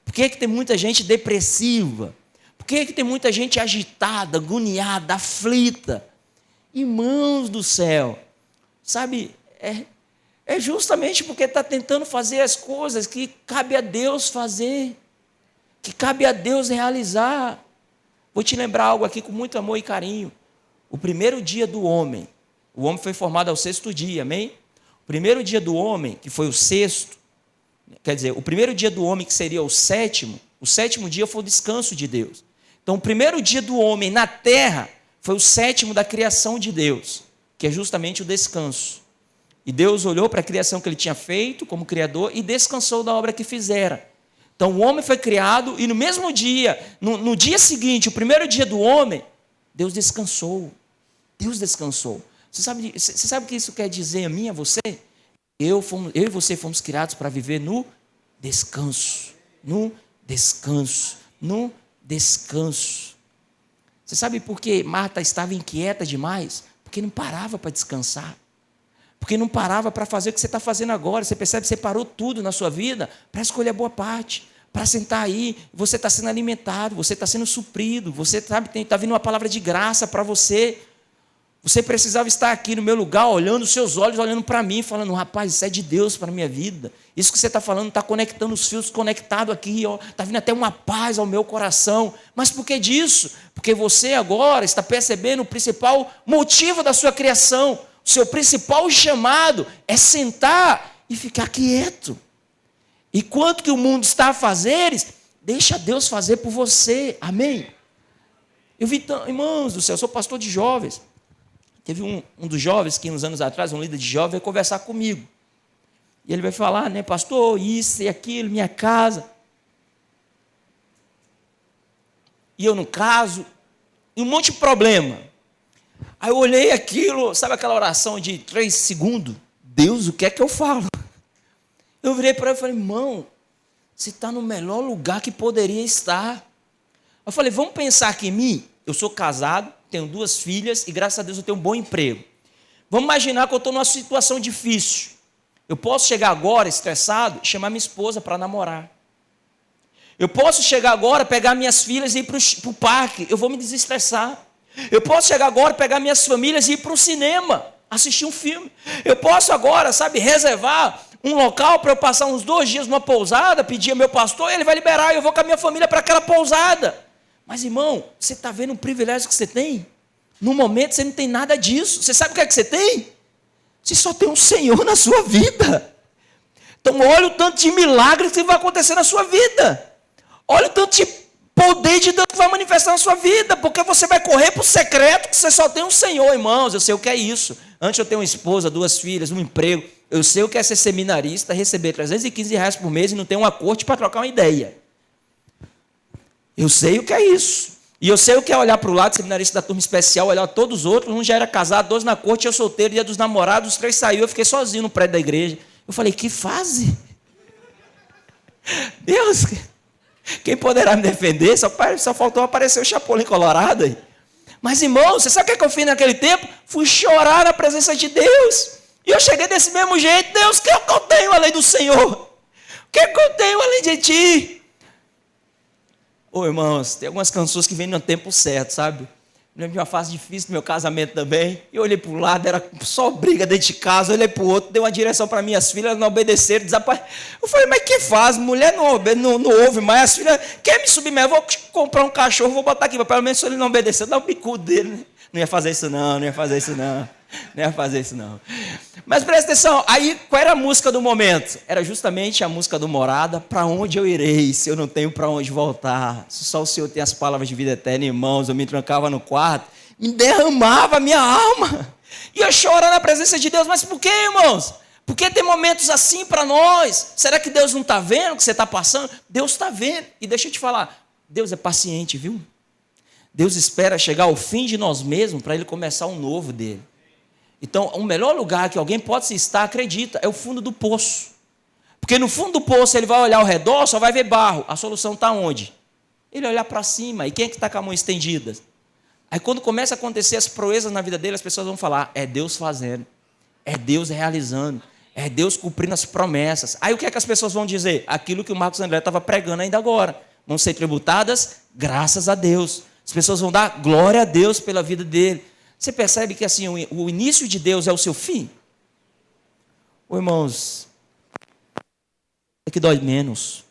Por que tem muita gente depressiva? Por que tem muita gente agitada, agoniada, aflita? Irmãos do céu, sabe, é justamente porque está tentando fazer as coisas que cabe a Deus fazer, que cabe a Deus realizar. Vou te lembrar algo aqui com muito amor e carinho. O primeiro dia do homem, o homem foi formado ao 6º dia, amém? O primeiro dia do homem, que foi o 6º, quer dizer, o primeiro dia do homem, que seria o 7º dia foi o descanso de Deus. Então, o primeiro dia do homem na terra foi o 7º da criação de Deus, que é justamente o descanso. E Deus olhou para a criação que ele tinha feito como criador e descansou da obra que fizera. Então o homem foi criado e no mesmo dia, no dia seguinte, o primeiro dia do homem, Deus descansou. Deus descansou. Você sabe o que isso quer dizer a mim, a você? Eu e você fomos criados para viver no descanso. No descanso. No descanso. Você sabe por que Marta estava inquieta demais? Porque não parava para descansar. Porque não parava para fazer o que você está fazendo agora. Você percebe que você parou tudo na sua vida para escolher a boa parte, para sentar aí. Você está sendo alimentado, você está sendo suprido, você sabe, está vindo uma palavra de graça para você. Você precisava estar aqui no meu lugar, olhando os seus olhos, olhando para mim, falando, rapaz, isso é de Deus para a minha vida. Isso que você está falando está conectando os fios conectados aqui, está vindo até uma paz ao meu coração. Mas por que disso? Porque você agora está percebendo o principal motivo da sua criação. O seu principal chamado é sentar e ficar quieto. E quanto que o mundo está a fazer, deixa Deus fazer por você. Amém? Eu vi, irmãos do céu, eu sou pastor de jovens. Teve um dos jovens que uns anos atrás, um líder de jovens, veio conversar comigo. E ele vai falar, né, pastor, isso e aquilo, minha casa. E eu não caso. E um monte de problema. Aí eu olhei aquilo, sabe aquela oração de 3 segundos? Deus, o que é que eu falo? Eu virei para ele e falei, irmão, você está no melhor lugar que poderia estar. Eu falei, vamos pensar aqui em mim. Eu sou casado, tenho 2 filhas e graças a Deus eu tenho um bom emprego. Vamos imaginar que eu estou numa situação difícil. Eu posso chegar agora estressado e chamar minha esposa para namorar. Eu posso chegar agora, pegar minhas filhas e ir para o parque. Eu vou me desestressar. Eu posso chegar agora, pegar minhas famílias e ir para o cinema, assistir um filme. Eu posso agora, reservar um local para eu passar uns 2 dias numa pousada, pedir ao meu pastor, ele vai liberar, eu vou com a minha família para aquela pousada. Mas, irmão, você está vendo o privilégio que você tem? No momento você não tem nada disso. Você sabe o que é que você tem? Você só tem um Senhor na sua vida. Então, olha o tanto de milagres que vai acontecer na sua vida. Olha o tanto de poder de Deus que vai manifestar na sua vida, porque você vai correr para o secreto que você só tem um Senhor, irmãos. Eu sei o que é isso. Antes eu tenho uma esposa, 2 filhas, um emprego. Eu sei o que é ser seminarista, receber R$315 por mês e não ter uma corte para trocar uma ideia. Eu sei o que é isso. E eu sei o que é olhar para o lado, seminarista da turma especial, olhar todos os outros. Um já era casado, 2 na corte, eu solteiro, dia dos namorados, os 3 saiu, eu fiquei sozinho no prédio da igreja. Eu falei, que fase? Deus, quem poderá me defender? Só faltou aparecer o Chapolin Colorado aí. Mas, irmão, você sabe o que eu fiz naquele tempo? Fui chorar na presença de Deus. E eu cheguei desse mesmo jeito. Deus, o que é que eu tenho além do Senhor? O que é que eu tenho além de Ti? Ô, irmãos, tem algumas canções que vêm no tempo certo, sabe? Eu lembro de uma fase difícil do meu casamento também. E eu olhei para um lado, era só briga dentro de casa. Eu olhei para o outro, dei uma direção para minhas filhas, elas não obedeceram, desapareceram. Eu falei, mas que faz? Mulher não ouve mais. As filhas, quer me submeter? Eu vou comprar um cachorro, vou botar aqui, mas pelo menos se ele não obedecer, dá o bicudo dele, né? Não ia fazer isso não, não ia fazer isso não. Não ia fazer isso não. Mas presta atenção, aí qual era a música do momento? Era justamente a música do Morada, para onde eu irei, se eu não tenho para onde voltar? Se só o Senhor tem as palavras de vida eterna em mãos, eu me trancava no quarto, me derramava a minha alma. E eu chorava na presença de Deus, mas por quê, irmãos? Porque tem momentos assim para nós. Será que Deus não está vendo o que você está passando? Deus está vendo. E deixa eu te falar, Deus é paciente, viu? Deus espera chegar ao fim de nós mesmos para Ele começar um novo dele. Então, o melhor lugar que alguém pode estar, acredita, é o fundo do poço. Porque no fundo do poço ele vai olhar ao redor, só vai ver barro. A solução está onde? Ele olhar para cima. E quem é que está com a mão estendida? Aí quando começa a acontecer as proezas na vida dele, as pessoas vão falar, é Deus fazendo, é Deus realizando, é Deus cumprindo as promessas. Aí o que é que as pessoas vão dizer? Aquilo que o Marcos André estava pregando ainda agora. Vão ser tributadas graças a Deus. As pessoas vão dar glória a Deus pela vida dele. Você percebe que assim, o início de Deus é o seu fim? Ô, irmãos, é que dói menos.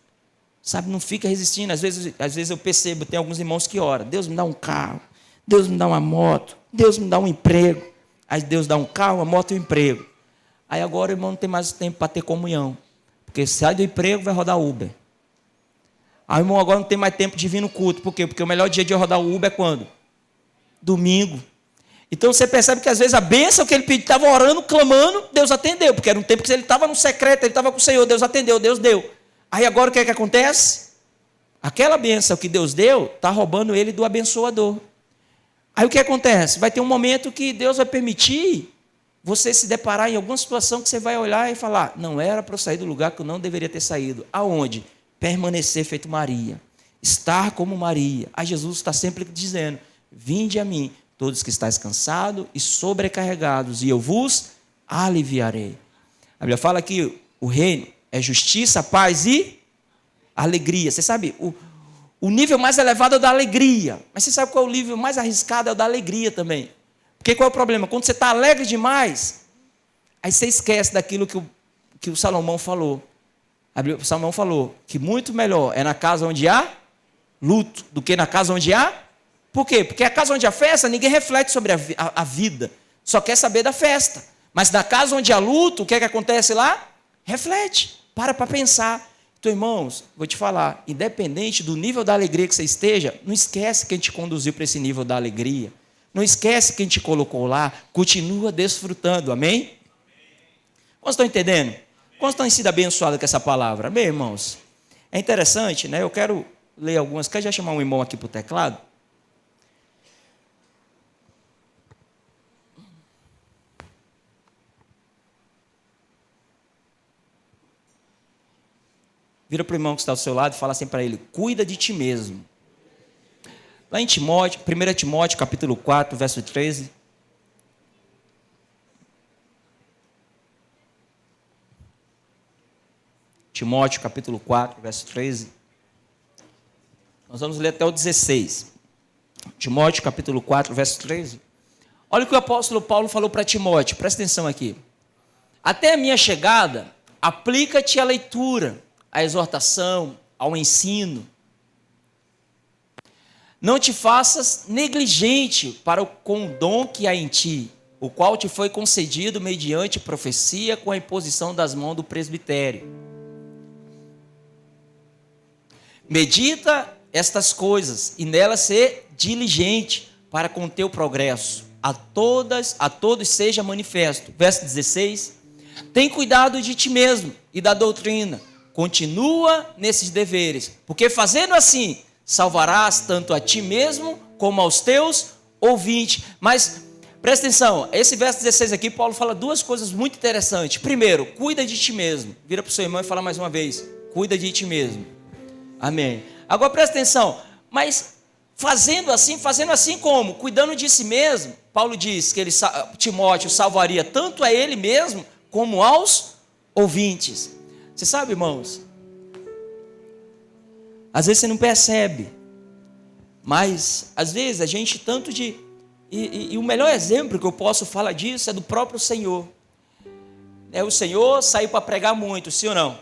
Sabe, não fica resistindo. Às vezes eu percebo, tem alguns irmãos que oram. Deus me dá um carro, Deus me dá uma moto, Deus me dá um emprego. Aí Deus dá um carro, uma moto e um emprego. Aí agora o irmão não tem mais tempo para ter comunhão. Porque sai do emprego, vai rodar Uber. Aí o irmão agora não tem mais tempo de vir no culto. Por quê? Porque o melhor dia de rodar o Uber é quando? Domingo. Então você percebe que às vezes a bênção que ele pediu, estava orando, clamando, Deus atendeu, porque era um tempo que ele estava no secreto, ele estava com o Senhor, Deus atendeu, Deus deu. Aí agora o que é que acontece? Aquela bênção que Deus deu, está roubando ele do abençoador. Aí o que acontece? Vai ter um momento que Deus vai permitir você se deparar em alguma situação que você vai olhar e falar, não era para eu sair do lugar que eu não deveria ter saído. Aonde? Permanecer feito Maria, estar como Maria. Aí Jesus está sempre dizendo, vinde a mim, todos que estáis cansados e sobrecarregados, e eu vos aliviarei. A Bíblia fala que o reino é justiça, paz e alegria. Você sabe, o nível mais elevado é o da alegria. Mas você sabe qual é o nível mais arriscado? É o da alegria também. Porque qual é o problema? Quando você está alegre demais, aí você esquece daquilo que o Salomão falou. O Salomão falou que muito melhor é na casa onde há luto do que na casa onde há. Por quê? Porque a casa onde há festa, ninguém reflete sobre a vida. Só quer saber da festa. Mas na casa onde há luto, o que é que acontece lá? Reflete. Para pensar. Então, irmãos, vou te falar, independente do nível da alegria que você esteja, não esquece quem te conduziu para esse nível da alegria. Não esquece quem te colocou lá. Continua desfrutando. Amém? Quantos estão entendendo? Quantos estão sido abençoados com essa palavra? Amém, irmãos? É interessante, né? Eu quero ler algumas. Quer já chamar um irmão aqui para o teclado? Vira para o irmão que está ao seu lado e fala assim para ele, cuida de ti mesmo. Lá em Timóteo, 1 Timóteo, capítulo 4, verso 13. Timóteo, capítulo 4, verso 13. Nós vamos ler até o 16. Timóteo, capítulo 4, verso 13. Olha o que o apóstolo Paulo falou para Timóteo, presta atenção aqui. Até a minha chegada, aplica-te à leitura, à exortação, ao ensino. Não te faças negligente com o dom que há em ti, o qual te foi concedido mediante profecia com a imposição das mãos do presbitério. Medita estas coisas e nelas ser diligente para com teu progresso. A todos seja manifesto. Verso 16. Tem cuidado de ti mesmo e da doutrina. Continua nesses deveres, porque fazendo assim, salvarás tanto a ti mesmo como aos teus ouvintes. Mas, presta atenção, esse verso 16 aqui, Paulo fala duas coisas muito interessantes. Primeiro, cuida de ti mesmo. Vira para o seu irmão e fala mais uma vez, cuida de ti mesmo. Amém. Agora presta atenção, mas fazendo assim como? Cuidando de si mesmo. Paulo diz que Timóteo salvaria tanto a ele mesmo, como aos ouvintes. Você sabe, irmãos, às vezes você não percebe, mas às vezes a gente tanto de... E o melhor exemplo que eu posso falar disso é do próprio Senhor. O Senhor saiu para pregar muito, sim ou não?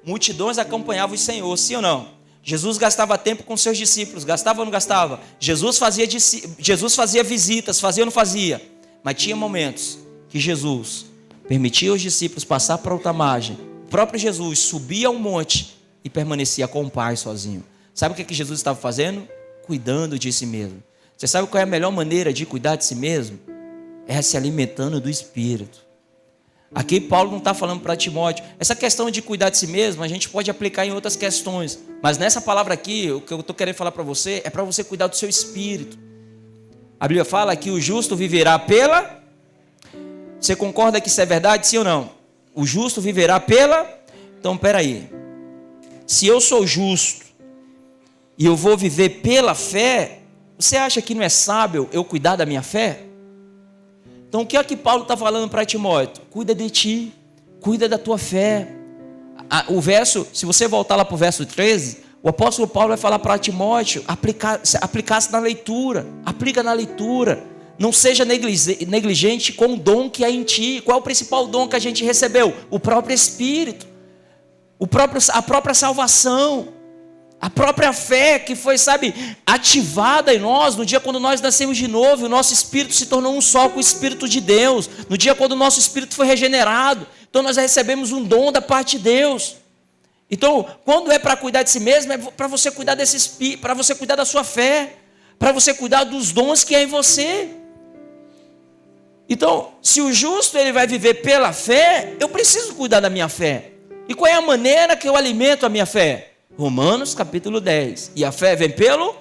Multidões acompanhavam o Senhor, sim ou não? Jesus gastava tempo com seus discípulos, gastava ou não gastava? Jesus fazia visitas, fazia ou não fazia? Mas tinha momentos que Jesus permitia aos discípulos passar para outra margem. O próprio Jesus subia a um monte e permanecia com o Pai sozinho. Sabe o que Jesus estava fazendo? Cuidando de si mesmo. Você sabe qual é a melhor maneira de cuidar de si mesmo? É se alimentando do Espírito. Aqui Paulo não está falando para Timóteo. Essa questão de cuidar de si mesmo, a gente pode aplicar em outras questões. Mas nessa palavra aqui, o que eu estou querendo falar para você é para você cuidar do seu espírito. A Bíblia fala que o justo viverá pela... Você concorda que isso é verdade, sim ou não? O justo viverá pela... Então, peraí. Se eu sou justo e eu vou viver pela fé, você acha que não é sábio eu cuidar da minha fé? Então, o que é que Paulo está falando para Timóteo? Cuida de ti, cuida da tua fé. O verso, se você voltar lá para o verso 13, o apóstolo Paulo vai falar para Timóteo, aplicar-se na leitura, aplica na leitura. Não seja negligente com o dom que há em ti. Qual é o principal dom que a gente recebeu? O próprio Espírito, a própria salvação, a própria fé que foi, ativada em nós no dia quando nós nascemos de novo. O nosso espírito se tornou um só com o Espírito de Deus. No dia quando o nosso espírito foi regenerado. Então nós recebemos um dom da parte de Deus. Então, quando é para cuidar de si mesmo, é para você cuidar desse espírito, para você cuidar da sua fé, para você cuidar dos dons que há em você. Então, se o justo ele vai viver pela fé, eu preciso cuidar da minha fé. E qual é a maneira que eu alimento a minha fé? Romanos capítulo 10. E a fé vem pelo...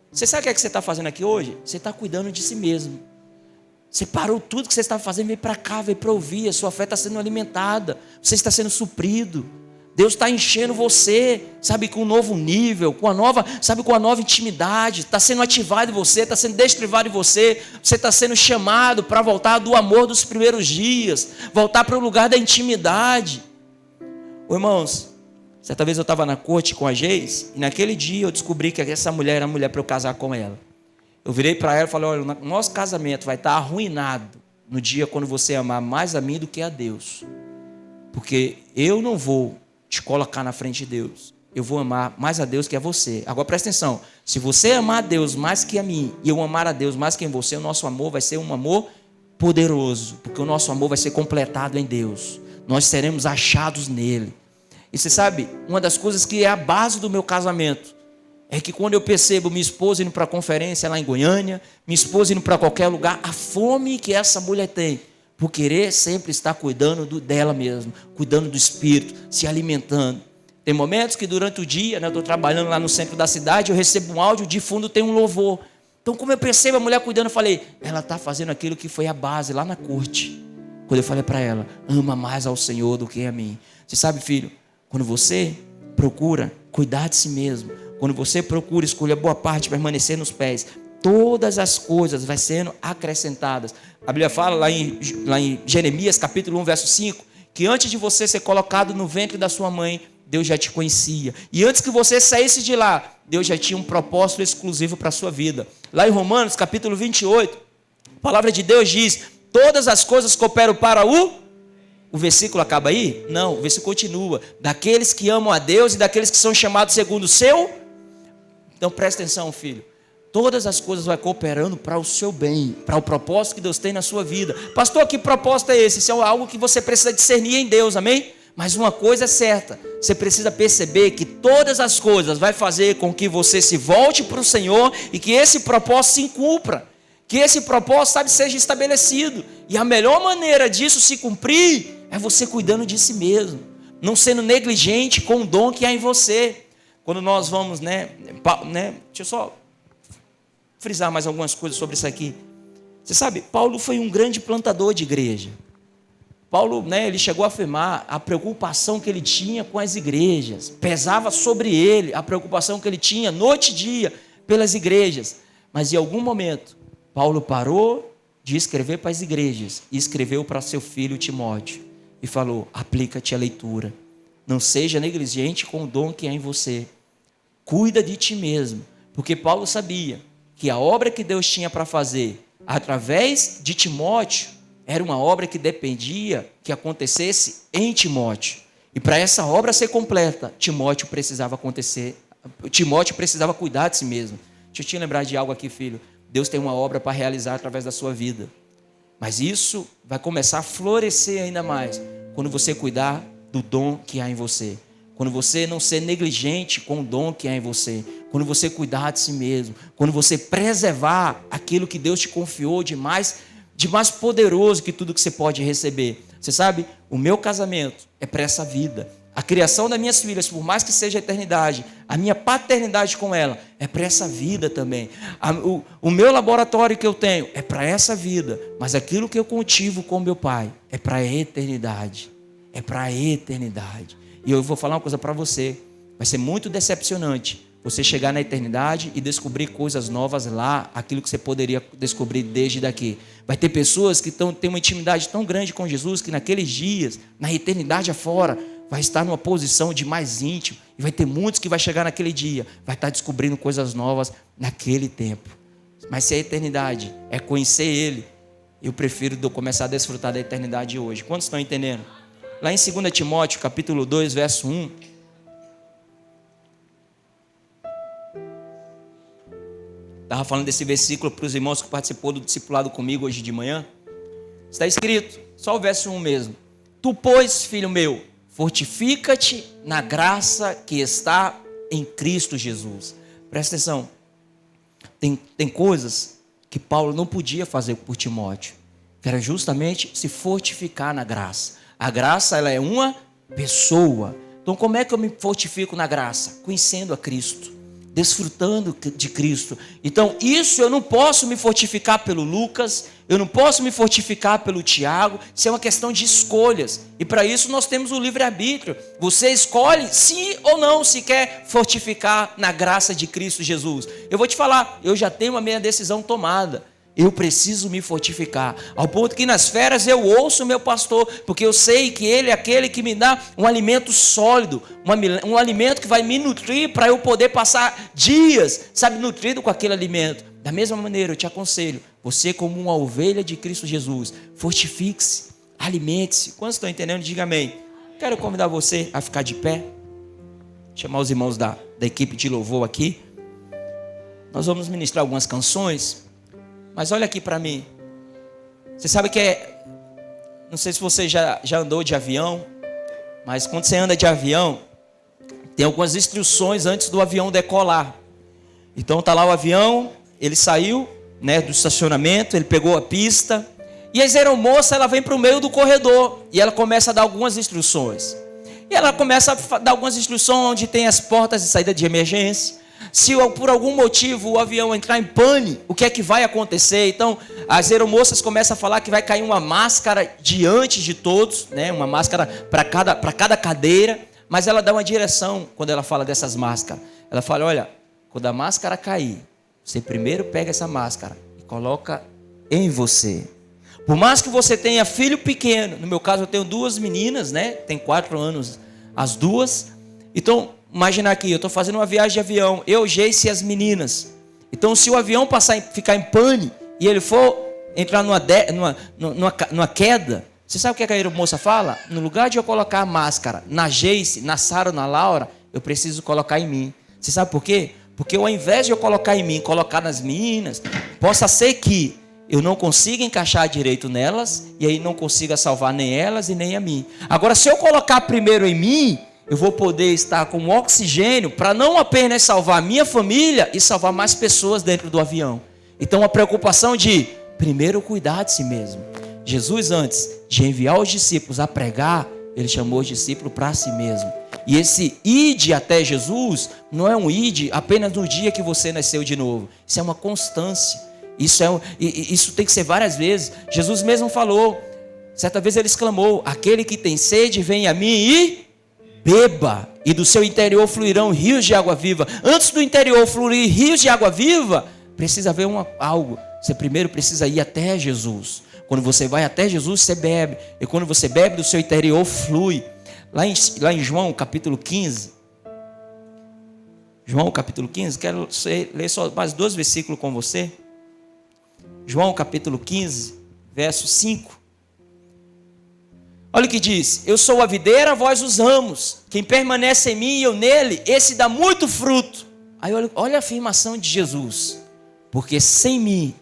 Você sabe o que é que você está fazendo aqui hoje? Você está cuidando de si mesmo. Você parou tudo que você estava fazendo, veio para cá, veio para ouvir. A sua fé está sendo alimentada. Você está sendo suprido. Deus está enchendo você, com um novo nível, com uma nova intimidade. Está sendo ativado em você, está sendo destrivado em você. Você está sendo chamado para voltar do amor dos primeiros dias, voltar para o lugar da intimidade. Irmãos, certa vez eu estava na corte com a Geis, e naquele dia eu descobri que essa mulher era a mulher para eu casar com ela. Eu virei para ela e falei: olha, o nosso casamento vai estar arruinado no dia quando você amar mais a mim do que a Deus. Porque eu não vou te colocar na frente de Deus. Eu vou amar mais a Deus que a você. Agora presta atenção. Se você amar a Deus mais que a mim, e eu amar a Deus mais que em você, o nosso amor vai ser um amor poderoso. Porque o nosso amor vai ser completado em Deus. Nós seremos achados nele. E você sabe, uma das coisas que é a base do meu casamento é que quando eu percebo minha esposa indo para a conferência lá em Goiânia, minha esposa indo para qualquer lugar, a fome que essa mulher tem por querer sempre estar cuidando dela mesma, cuidando do espírito, se alimentando. Tem momentos que durante o dia, eu estou trabalhando lá no centro da cidade, eu recebo um áudio, de fundo tem um louvor. Então, como eu percebo a mulher cuidando, eu falei: ela está fazendo aquilo que foi a base lá na corte. Quando eu falei para ela: ama mais ao Senhor do que a mim. Você sabe, filho, quando você procura cuidar de si mesmo, quando você procura escolher boa parte, permanecer nos pés, todas as coisas vai sendo acrescentadas. A Bíblia fala lá em Jeremias capítulo 1, verso 5, que antes de você ser colocado no ventre da sua mãe, Deus já te conhecia. E antes que você saísse de lá, Deus já tinha um propósito exclusivo para a sua vida. Lá em Romanos capítulo 28, a palavra de Deus diz: todas as coisas cooperam para o versículo acaba aí? Não, o versículo continua: daqueles que amam a Deus e daqueles que são chamados segundo o seu... Então presta atenção, filho. Todas as coisas vão cooperando para o seu bem, para o propósito que Deus tem na sua vida. Pastor, que propósito é esse? Isso é algo que você precisa discernir em Deus, amém? Mas uma coisa é certa, você precisa perceber que todas as coisas vai fazer com que você se volte para o Senhor e que esse propósito se cumpra, que esse propósito, seja estabelecido. E a melhor maneira disso se cumprir é você cuidando de si mesmo, não sendo negligente com o dom que há em você. Quando nós vamos, deixa eu só frisar mais algumas coisas sobre isso aqui. Você sabe, Paulo foi um grande plantador de igreja. Paulo, ele chegou a afirmar a preocupação que ele tinha com as igrejas. Pesava sobre ele a preocupação que ele tinha noite e dia pelas igrejas. Mas em algum momento, Paulo parou de escrever para as igrejas e escreveu para seu filho Timóteo. E falou: aplica-te à leitura. Não seja negligente com o dom que há em você. Cuida de ti mesmo. Porque Paulo sabia que a obra que Deus tinha para fazer através de Timóteo era uma obra que dependia que acontecesse em Timóteo. E para essa obra ser completa, Timóteo precisava cuidar de si mesmo. Deixa eu te lembrar de algo aqui, filho. Deus tem uma obra para realizar através da sua vida. Mas isso vai começar a florescer ainda mais quando você cuidar do dom que há em você. Quando você não ser negligente com o dom que há em você. Quando você cuidar de si mesmo. Quando você preservar aquilo que Deus te confiou de mais poderoso que tudo que você pode receber. Você sabe, o meu casamento é para essa vida. A criação das minhas filhas, por mais que seja a eternidade, a minha paternidade com ela é para essa vida também. O meu laboratório que eu tenho é para essa vida, mas aquilo que eu cultivo com meu pai é para a eternidade. É para a eternidade. E eu vou falar uma coisa para você, vai ser muito decepcionante você chegar na eternidade e descobrir coisas novas lá, aquilo que você poderia descobrir desde daqui. Vai ter pessoas que têm uma intimidade tão grande com Jesus que naqueles dias, na eternidade afora, vai estar numa posição de mais íntimo. E vai ter muitos que vai chegar naquele dia, vai estar descobrindo coisas novas naquele tempo. Mas se a eternidade é conhecer Ele, eu prefiro começar a desfrutar da eternidade hoje. Quantos estão entendendo? Lá em 2 Timóteo, capítulo 2, verso 1. Estava falando desse versículo para os irmãos que participou do discipulado comigo hoje de manhã. Está escrito, só o verso 1 mesmo. Tu, pois, filho meu, fortifica-te na graça que está em Cristo Jesus. Presta atenção. Tem coisas que Paulo não podia fazer por Timóteo, que era justamente se fortificar na graça. A graça, ela é uma pessoa. Então, como é que eu me fortifico na graça? Conhecendo a Cristo, desfrutando de Cristo. Então, isso eu não posso me fortificar pelo Lucas, eu não posso me fortificar pelo Tiago, isso é uma questão de escolhas. E para isso nós temos o livre-arbítrio. Você escolhe sim ou não se quer fortificar na graça de Cristo Jesus. Eu vou te falar, eu já tenho a minha decisão tomada. Eu preciso me fortificar, ao ponto que nas férias eu ouço o meu pastor, porque eu sei que ele é aquele que me dá um alimento sólido, um alimento que vai me nutrir para eu poder passar dias, sabe, nutrido com aquele alimento. Da mesma maneira eu te aconselho, você como uma ovelha de Cristo Jesus, fortifique-se, alimente-se. Quantos estão entendendo? Diga amém. Quero convidar você a ficar de pé, chamar os irmãos da equipe de louvor aqui. Nós vamos ministrar algumas canções. Mas olha aqui para mim. Você sabe que não sei se você já andou de avião, mas quando você anda de avião, tem algumas instruções antes do avião decolar. Então tá lá o avião, ele saiu, né, do estacionamento, ele pegou a pista, e a aeromoça, ela vem para o meio do corredor, e ela começa a dar algumas instruções. E ela começa a dar algumas instruções onde tem as portas de saída de emergência. Se por algum motivo o avião entrar em pane, o que é que vai acontecer? Então, as aeromoças começam a falar que vai cair uma máscara diante de todos, né? Uma máscara para cada cadeira, mas ela dá uma direção quando ela fala dessas máscaras. Ela fala, olha, quando a máscara cair, você primeiro pega essa máscara e coloca em você. Por mais que você tenha filho pequeno, no meu caso eu tenho 2 meninas, né? Tem 4 anos as duas. Então, imagina aqui, eu estou fazendo uma viagem de avião, eu, Geice e as meninas. Então, se o avião ficar em pane e ele for entrar numa queda, você sabe o que a aeromoça fala? No lugar de eu colocar a máscara na Geice, na Sara ou na Laura, eu preciso colocar em mim. Você sabe por quê? Porque ao invés de eu colocar em mim, colocar nas meninas, possa ser que eu não consiga encaixar direito nelas, e aí não consiga salvar nem elas e nem a mim. Agora, se eu colocar primeiro em mim, eu vou poder estar com oxigênio para não apenas salvar a minha família e salvar mais pessoas dentro do avião. Então, a preocupação de primeiro cuidar de si mesmo. Jesus, antes de enviar os discípulos a pregar, ele chamou os discípulos para si mesmo. E esse ide até Jesus não é um ide apenas no dia que você nasceu de novo. Isso é uma constância. Isso tem que ser várias vezes. Jesus mesmo falou, certa vez ele exclamou, aquele que tem sede, vem a mim e beba, e do seu interior fluirão rios de água viva. Antes do interior fluir rios de água viva, precisa haver algo. Você primeiro precisa ir até Jesus. Quando você vai até Jesus, você bebe. E quando você bebe, do seu interior flui. Lá em João, capítulo 15. João, capítulo 15. Quero ler só mais 2 versículos com você. João, capítulo 15, verso 5. Olha o que diz, eu sou a videira, vós os ramos, quem permanece em mim e eu nele, esse dá muito fruto. Aí olha a afirmação de Jesus, porque sem mim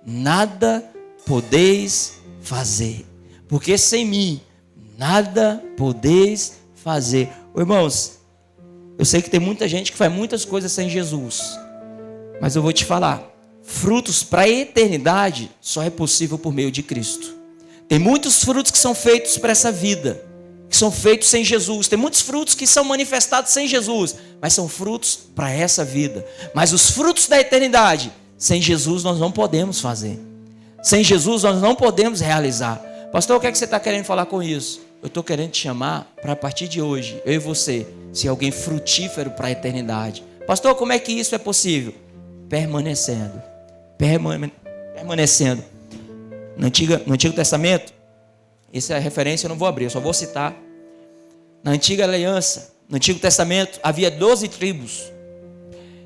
nada podeis fazer, porque sem mim nada podeis fazer. Irmãos, eu sei que tem muita gente que faz muitas coisas sem Jesus, mas eu vou te falar, frutos para a eternidade só é possível por meio de Cristo. Tem muitos frutos que são feitos para essa vida, que que são feitos sem Jesus. Tem muitos frutos que são manifestados sem Jesus, mas são frutos para essa vida. Mas os frutos da eternidade, sem Jesus nós não podemos fazer. Sem Jesus nós não podemos realizar. Pastor, o que é que você está querendo falar com isso? Eu estou querendo te chamar para, a partir de hoje, eu e você, ser alguém frutífero para a eternidade. Pastor, como é que isso é possível? Permanecendo. Permanecendo. No Antigo Testamento, essa é a referência, eu não vou abrir, eu só vou citar. Na Antiga Aliança, no Antigo Testamento, havia 12 tribos.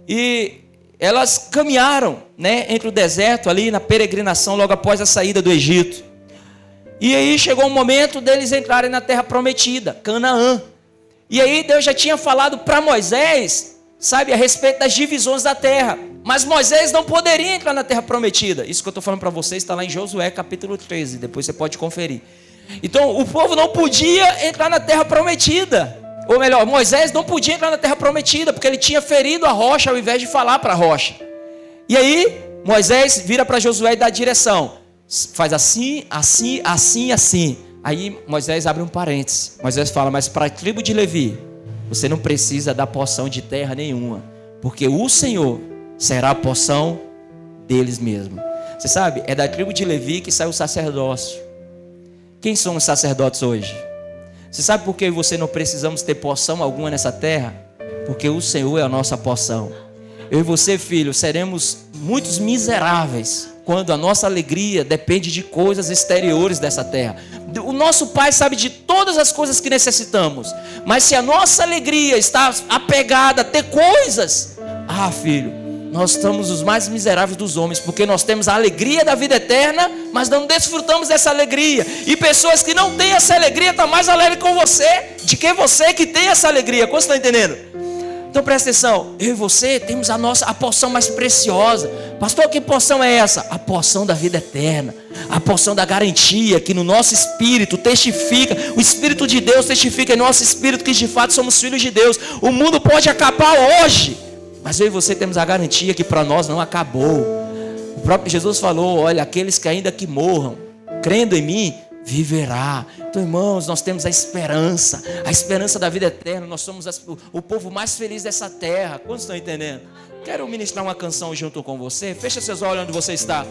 E elas caminharam, né, entre o deserto, ali na peregrinação, logo após a saída do Egito. E aí chegou o momento deles entrarem na terra prometida, Canaã. E aí Deus já tinha falado para Moisés, sabe, a respeito das divisões da terra. Mas Moisés não poderia entrar na terra prometida. Isso que eu estou falando para vocês está lá em Josué capítulo 13, depois você pode conferir. Então o povo não podia entrar na terra prometida. Ou melhor, Moisés não podia entrar na terra prometida, porque ele tinha ferido a rocha ao invés de falar para a rocha. E aí Moisés vira para Josué e dá a direção. Faz assim, assim, assim, assim. Aí Moisés abre um parênteses. Moisés fala, mas para a tribo de Levi, você não precisa dar porção de terra nenhuma, porque o Senhor será a porção deles mesmo. Você sabe, é da tribo de Levi que sai o sacerdócio. Quem são os sacerdotes hoje? Você sabe por que você não precisamos ter porção alguma nessa terra? Porque o Senhor é a nossa porção. Eu e você, filho, seremos muitos miseráveis quando a nossa alegria depende de coisas exteriores dessa terra. O nosso Pai sabe de todas as coisas que necessitamos, mas se a nossa alegria está apegada a ter coisas, filho, nós estamos os mais miseráveis dos homens, porque nós temos a alegria da vida eterna, mas não desfrutamos dessa alegria. E pessoas que não têm essa alegria estão mais alegres com você de que você que tem essa alegria. Como você está entendendo? Então presta atenção, eu e você temos a porção mais preciosa. Pastor, que porção é essa? A porção da vida eterna, a porção da garantia que no nosso espírito testifica, o Espírito de Deus testifica em nosso espírito que de fato somos filhos de Deus. O mundo pode acabar hoje, mas eu e você temos a garantia que para nós não acabou. O próprio Jesus falou, olha, aqueles que ainda que morram, crendo em mim, viverá. Então, irmãos, nós temos a esperança da vida eterna. Nós somos o povo mais feliz dessa terra. Quantos estão entendendo? Quero ministrar uma canção junto com você. Fecha seus olhos onde você está.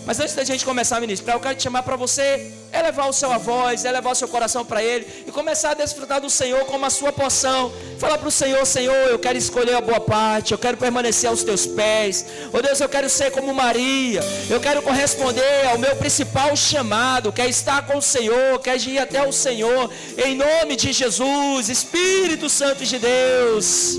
Mas antes da gente começar a ministrar, eu quero te chamar para você elevar o seu voz, elevar o seu coração para Ele e começar a desfrutar do Senhor como a sua porção. Fala para o Senhor, Senhor, eu quero escolher a boa parte, eu quero permanecer aos teus pés. Oh Deus, eu quero ser como Maria, eu quero corresponder ao meu principal chamado, que é estar com o Senhor, que é ir até o Senhor, em nome de Jesus, Espírito Santo de Deus.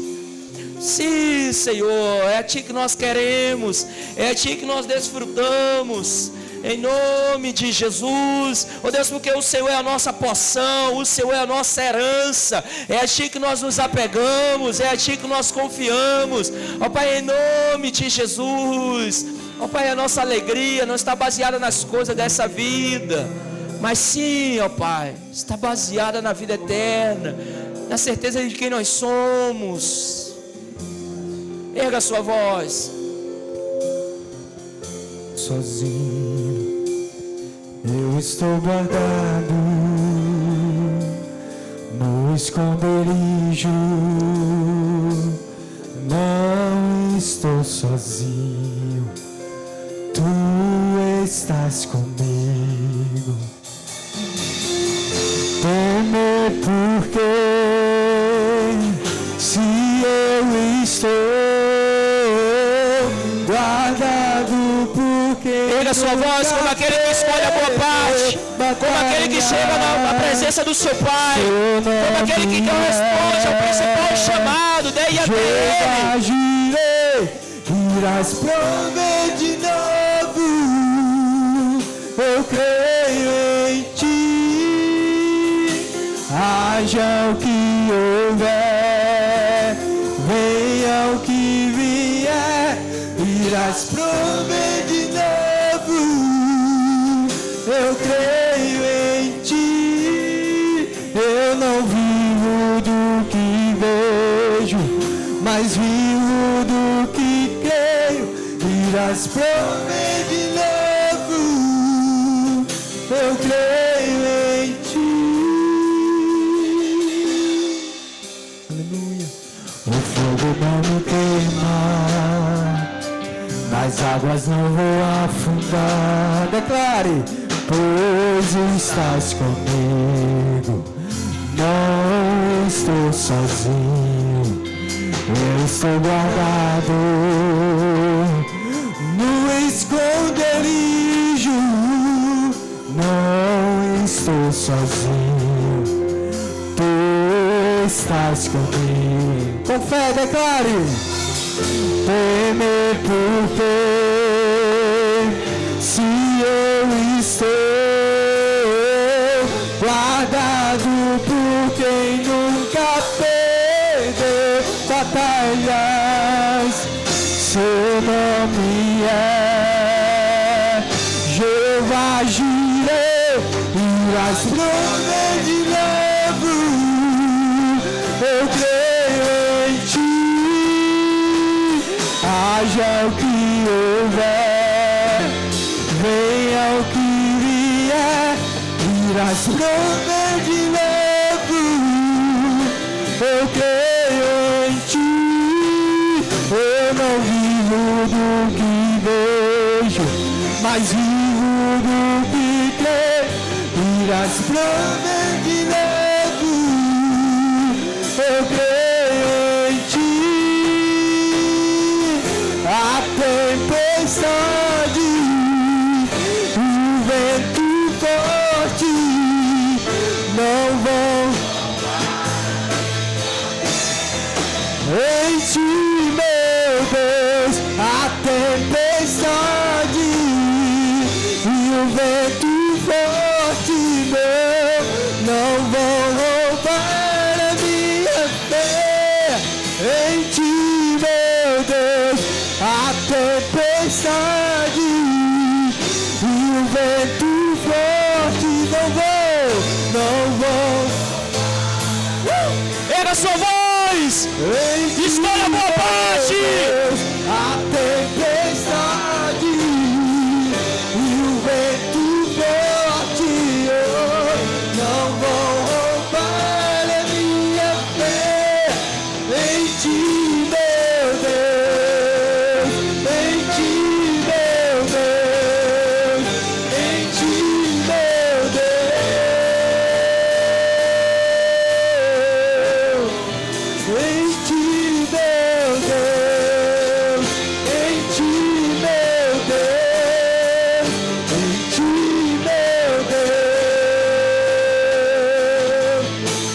Sim, Senhor, é a Ti que nós queremos, é a Ti que nós desfrutamos, em nome de Jesus. Oh Deus, porque o Senhor é a nossa porção, o Senhor é a nossa herança, é a Ti que nós nos apegamos, é a Ti que nós confiamos. Ó Pai, em nome de Jesus. Ó Pai, a nossa alegria não está baseada nas coisas dessa vida, mas sim, ó Pai, está baseada na vida eterna, na certeza de quem nós somos. Erga a sua voz. Sozinho eu estou guardado no esconderijo. Não estou sozinho, Tu estás comigo. Temer porque se eu estou guardado, porque erga a sua voz como aquele que escolhe a boa parte, como aquele que chega na presença do seu Pai, como aquele que corresponde ao principal chamado. Dei até Ele. Irás prover de novo, eu creio em Ti. Haja o que houver, venha o que vier, irás prover de novo, eu creio em Ti. Eu não vivo do que vejo, mas vivo do que creio, irás prover de novo, eu creio em Ti. declare, pois estás comigo, não estou sozinho, eu estou guardado no esconderijo, não estou sozinho, tu estás comigo. Com fé, declare, temer porque se eu estou guardado por quem nunca perdeu batalhas, seu nome é Jeová Jireh, irás prover de novo, eu creio em ti, haja o que houver, venha o que vier, irás prover de novo, eu creio em ti, eu não vivo do que vejo, mas vivo do que creio, irás prover de novo, eu creio em ti, a tempestade, o vento forte, não vão em ti, meu Deus, a tempestade e o vento forte, não vão roubar a minha fé. Em ti, meu Deus, a tempestade e o vento forte, não vão. Erga sua voz! Escolha a boa parte! A tempestade e o vento forte, não vão roubar a minha fé. Em ti, meu Deus, em ti, meu Deus, em ti, meu Deus, em ti, meu Deus, em ti, meu Deus, em ti, meu Deus.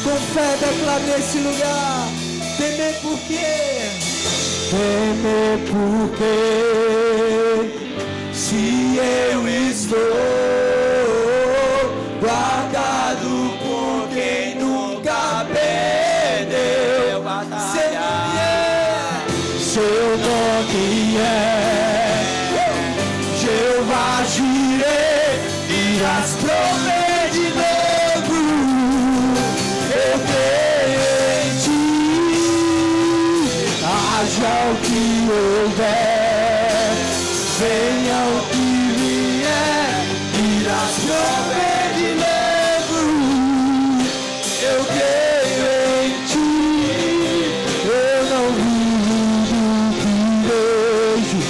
Com fé declare nesse lugar, temer por quê? Temer porque se eu estou guardado por quem nunca perdeu batalha, seu nome é Jeová Jireh, irás prover de novo, eu creio em ti, haja o que houver, venha o que vier, irás prover de novo, eu creio em ti, eu não vivo do que vejo,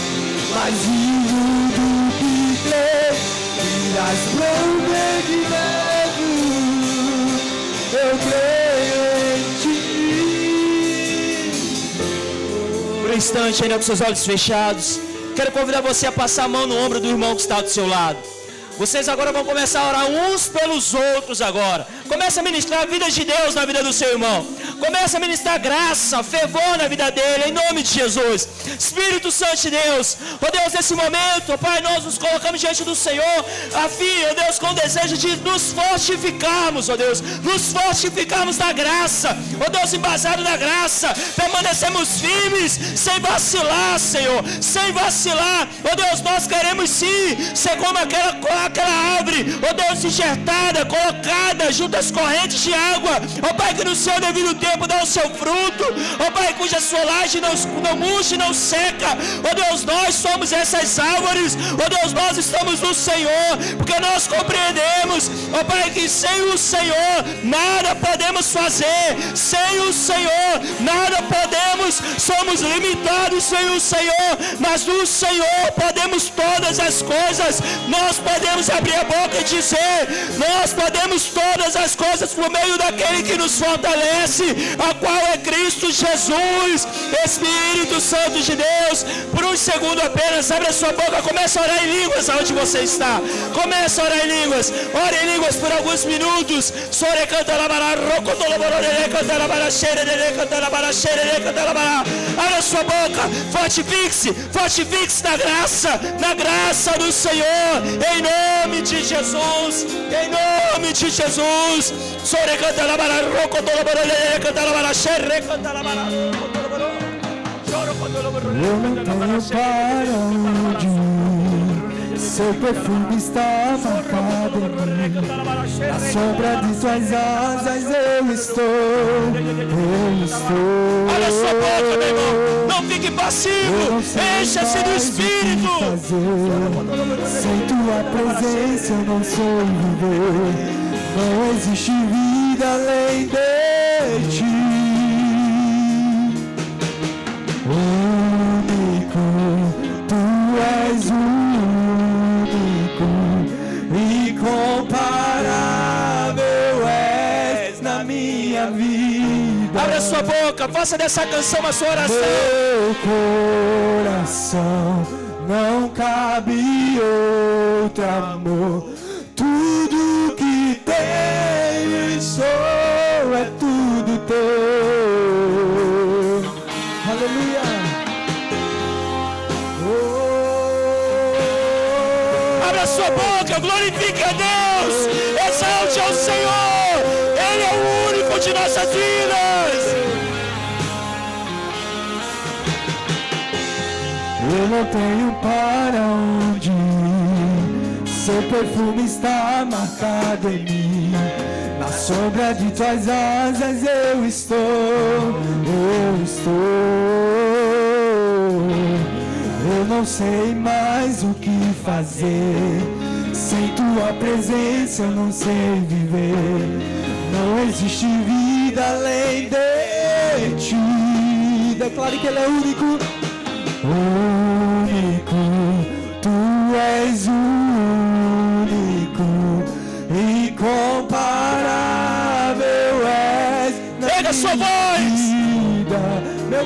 mas vivo do que creio, irás prover de novo, eu creio em ti. Por um instante, ainda com seus olhos fechados, quero convidar você a passar a mão no ombro do irmão que está do seu lado. Vocês agora vão começar a orar uns pelos outros agora. Comece a ministrar a vida de Deus na vida do seu irmão. Comece a ministrar graça, fervor na vida dele, em nome de Jesus. Espírito Santo de Deus, ó Deus, nesse momento, ó Pai, nós nos colocamos diante do Senhor, a fim, ó Deus, com o desejo de nos fortificarmos, ó Deus, nos fortificarmos na graça, ó Deus, embasado na graça, permanecemos firmes, sem vacilar, Senhor, sem vacilar, ó Deus, nós queremos sim ser como aquela árvore, ó Deus, enxertada, colocada junto às correntes de água, ó Pai, que no seu devido tempo tempo dá o seu fruto, ó Pai, cuja sua laje não murcha e não seca. Ó Deus, nós somos essas árvores, ó Deus, nós estamos no Senhor, porque nós compreendemos, ó Pai, que sem o Senhor nada podemos fazer, sem o Senhor nada podemos, somos limitados sem o Senhor, mas no Senhor podemos todas as coisas. Nós podemos abrir a boca e dizer, nós podemos todas as coisas por meio daquele que nos fortalece, a qual é Cristo Jesus. Espírito Santo de Deus, por um segundo apenas, abre a sua boca, começa a orar em línguas aonde você está, começa a orar em línguas, ore em línguas por alguns minutos. Abra a sua boca, fortifique-se na graça do Senhor, em nome de Jesus, em nome de Jesus. Eu não tenho para onde ir, seu perfume está marcado em mim. Na sombra de suas asas eu estou. Olha a sua boca, meu irmão, não fique passivo, encha-se do Espírito. Sem tua presença eu não sei viver, não existe vida além de ti. Único, tu és único, incomparável és na minha vida. Abra sua boca, faça dessa canção a sua oração. Meu coração não cabe outro amor, tudo que tenho e sou é tudo teu. Aleluia. Abra sua boca, glorifique a Deus, exalte ao Senhor, Ele é o único de nossas vidas. Eu não tenho para onde ir, seu perfume está marcado em mim. Na sombra de tuas asas eu estou. Eu não sei mais o que fazer, sem tua presença eu não sei viver, não existe vida além de ti. Declare que Ele é único. Único, tu és único, incomparável és na Pega sua voz. vida. Meu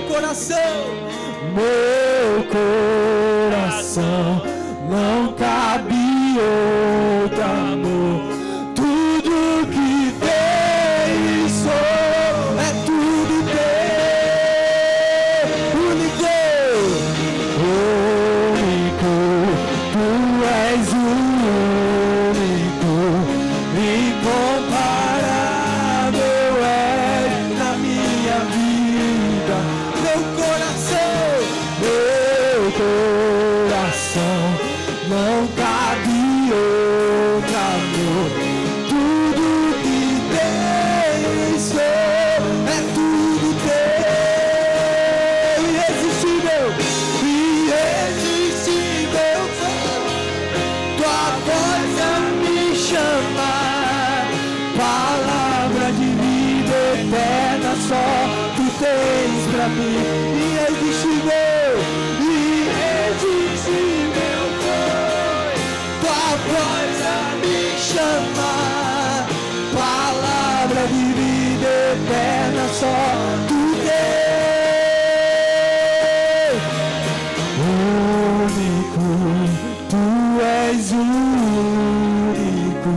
coração não cabe outro amor, tudo que tem e sou é tudo teu. Único, tu és único, incomparável és na minha vida. Meu coração não cabe outro amor, tudo que tem e sou é tudo teu. Irresistível, tua voz a me chamar, palavra de vida eterna só tu tens pra mim. Irresistível foi tua voz a me chamar, palavra de vida eterna só tu tens. Único, tu és único,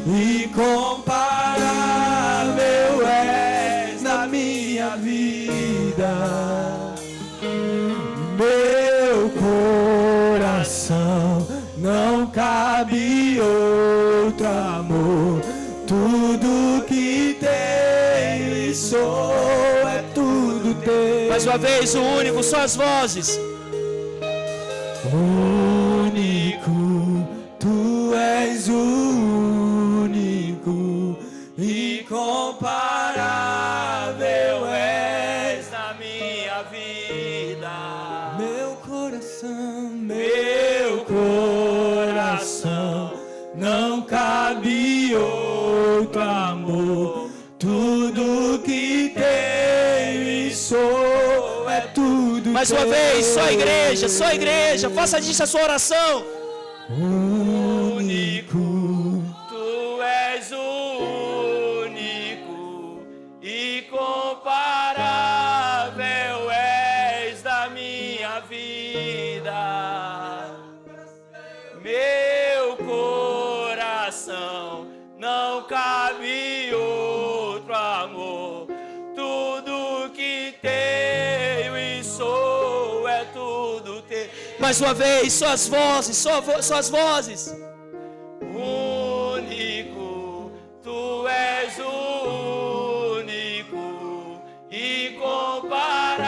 incomparável és na minha vida. Meu coração não cabe outro amor, tudo que tenho e sou é tudo teu. Mais uma vez, o único, só as vozes. Único, tu és único, incomparável outro amor. Tudo que tenho e sou é tudo. Mais uma vez, só a igreja, faça disso a sua oração. Único, tu és o único e comparável és da minha vida. Meu coração não cabe outro amor. Tudo que tenho e sou é tudo teu. Mais uma vez, suas vozes, suas vozes. Único, tu és o único e comparável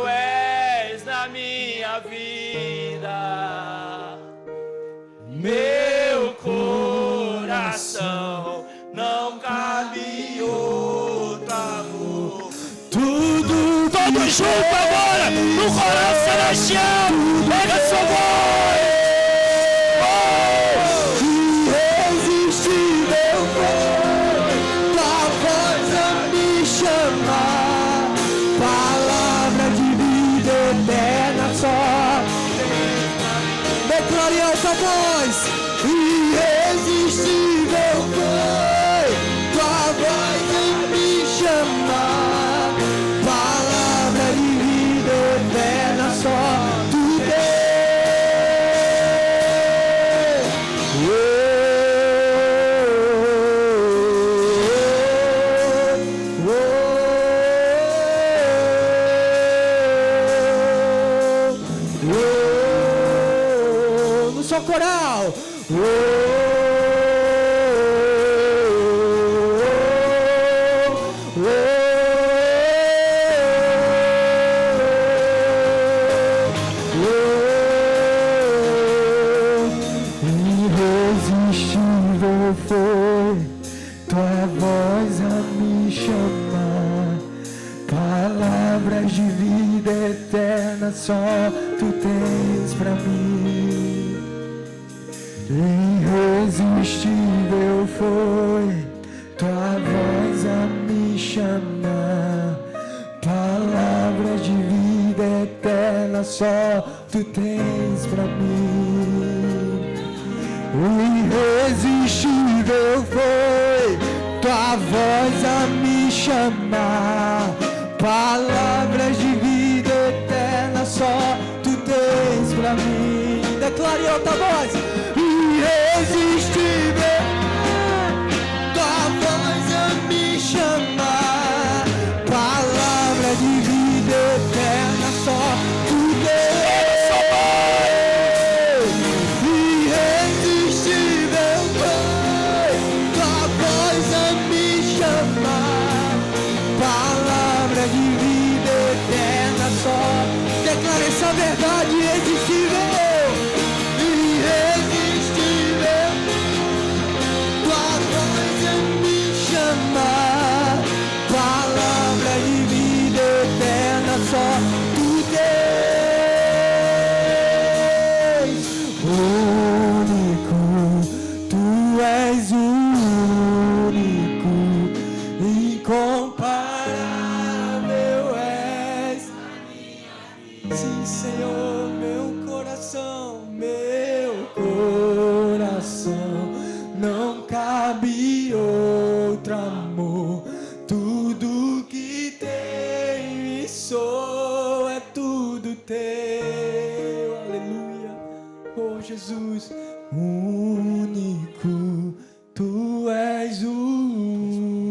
és na minha vida. Meu coração não cabe outro amor. tudo Todos juntos agora, no coral celestial, pega sua voz. irresistível foi tua voz a me chamar, palavra de vida eterna só. Declare em alta voz, irresistível foi tua voz a me chamar, palavra de vida eterna só tu tens. No seu coral. Irresistível foi tua voz a me chamar, palavras de vida eterna só tu tens pra mim. Irresistível foi tua voz a me chamar, palavras de vida eterna só tu tens pra mim. Irresistível foi tua voz a me chamar, palavras de vida eterna só tu tens pra mim. Declare em alta voz. Irresistível, tua voz a me chamar, palavra de vida eterna só tu tens. Irresistível foi tua voz a me chamar, palavra de vida eterna só. Declare essa verdade irresistível. Palavra de vida eterna só tu tens. Único, tu és o único, incomparável és. Sim, Senhor, meu coração não cabe outro amor. Tudo que tenho e sou é tudo teu. Aleluia. Oh Jesus, único, tu és o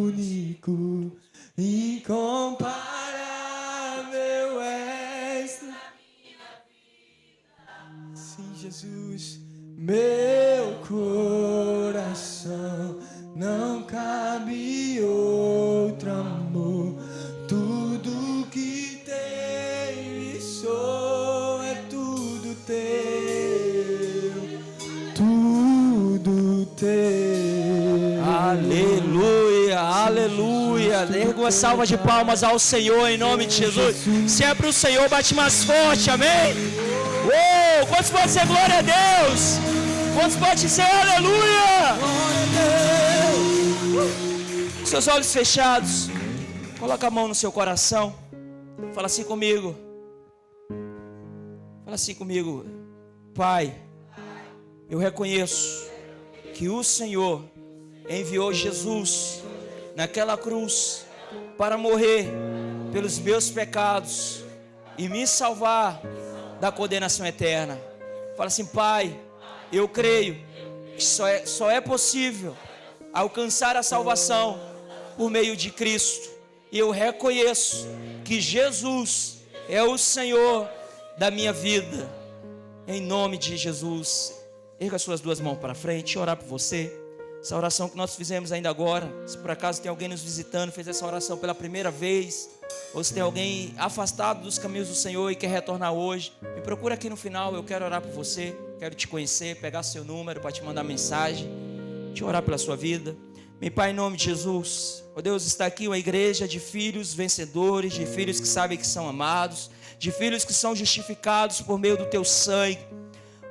único, incomparável és na minha vida. Sim, Jesus, meu coração não cabe outro amor. Tudo que tenho e sou é tudo teu, tudo teu. Aleluia, aleluia. Erga uma salva de palmas ao Senhor em nome de Jesus. Se é para o Senhor, bate mais forte, amém? Oh, quantos pode ser glória a Deus? Quantos pode ser aleluia? Glória a Deus. seus olhos fechados, coloca a mão no seu coração. Fala assim comigo. Fala assim comigo. Pai, eu reconheço que o Senhor enviou Jesus naquela cruz para morrer pelos meus pecados e me salvar da condenação eterna. Fala assim: Pai, eu creio que só é possível alcançar a salvação por meio de Cristo. E eu reconheço que Jesus é o Senhor da minha vida. Em nome de Jesus, erga suas duas mãos para frente. Deixa eu orar por você. Essa oração que nós fizemos ainda agora, se por acaso tem alguém nos visitando, fez essa oração pela primeira vez, ou se tem alguém afastado dos caminhos do Senhor e quer retornar hoje, me procura aqui no final. Eu quero orar por você, quero te conhecer, pegar seu número para te mandar mensagem, te orar pela sua vida. Meu Pai, em nome de Jesus, ó Deus, está aqui uma igreja de filhos vencedores, de filhos que sabem que são amados, de filhos que são justificados por meio do teu sangue.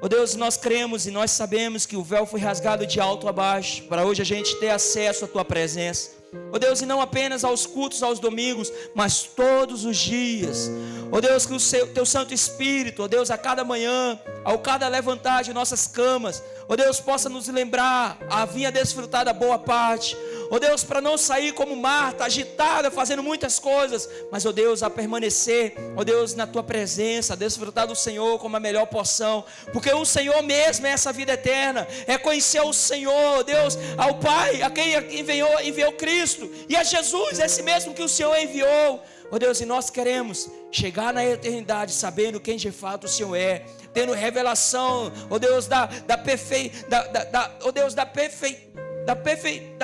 Ó Deus, nós cremos e nós sabemos que o véu foi rasgado de alto a baixo, para hoje a gente ter acesso à tua presença. Ó Deus, e não apenas aos cultos, aos domingos, mas todos os dias. Ó Deus, que o teu Santo Espírito, ó Deus, a cada manhã, ao cada levantar de nossas camas, ó Deus, possa nos lembrar a vir desfrutar da boa parte. Ó Deus, para não sair como Marta, agitada, fazendo muitas coisas, mas, ó Deus, a permanecer, ó Deus, na tua presença, a desfrutar do Senhor como a melhor porção, porque o Senhor mesmo é essa vida eterna, é conhecer o Senhor, ó Deus, ao Pai, a quem enviou Cristo, e a Jesus, esse mesmo que o Senhor enviou. Ó Deus, e nós queremos chegar na eternidade sabendo quem de fato o Senhor é, tendo revelação, ó Deus, da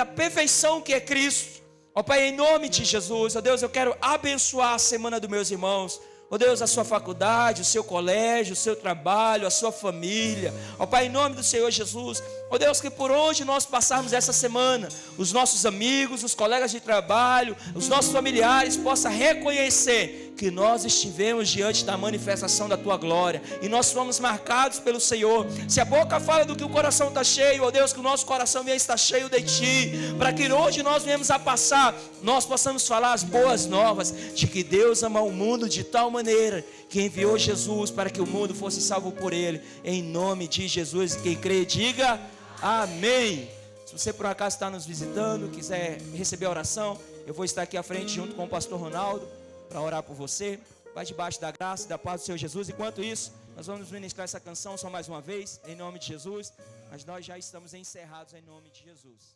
perfeição que é Cristo. Ó Pai, em nome de Jesus, ó Deus, eu quero abençoar a semana dos meus irmãos. Ó Deus, a sua faculdade, o seu colégio, o seu trabalho, a sua família. Ó Pai, em nome do Senhor Jesus, ó Deus, que por onde nós passarmos essa semana, os nossos amigos, os colegas de trabalho, os nossos familiares possam reconhecer que nós estivemos diante da manifestação da tua glória, e nós fomos marcados pelo Senhor. Se a boca fala do que o coração está cheio, ó Deus, que o nosso coração venha estar cheio de ti, para que onde nós viemos a passar, nós possamos falar as boas novas, de que Deus ama o mundo de tal maneira, que enviou Jesus para que o mundo fosse salvo por ele, em nome de Jesus. E quem crê, diga amém. Se você por acaso está nos visitando, quiser receber a oração, eu vou estar aqui à frente junto com o pastor Ronaldo, para orar por você. Vai debaixo da graça e da paz do Senhor Jesus. Enquanto isso, nós vamos ministrar essa canção só mais uma vez, em nome de Jesus. Mas nós já estamos encerrados em nome de Jesus.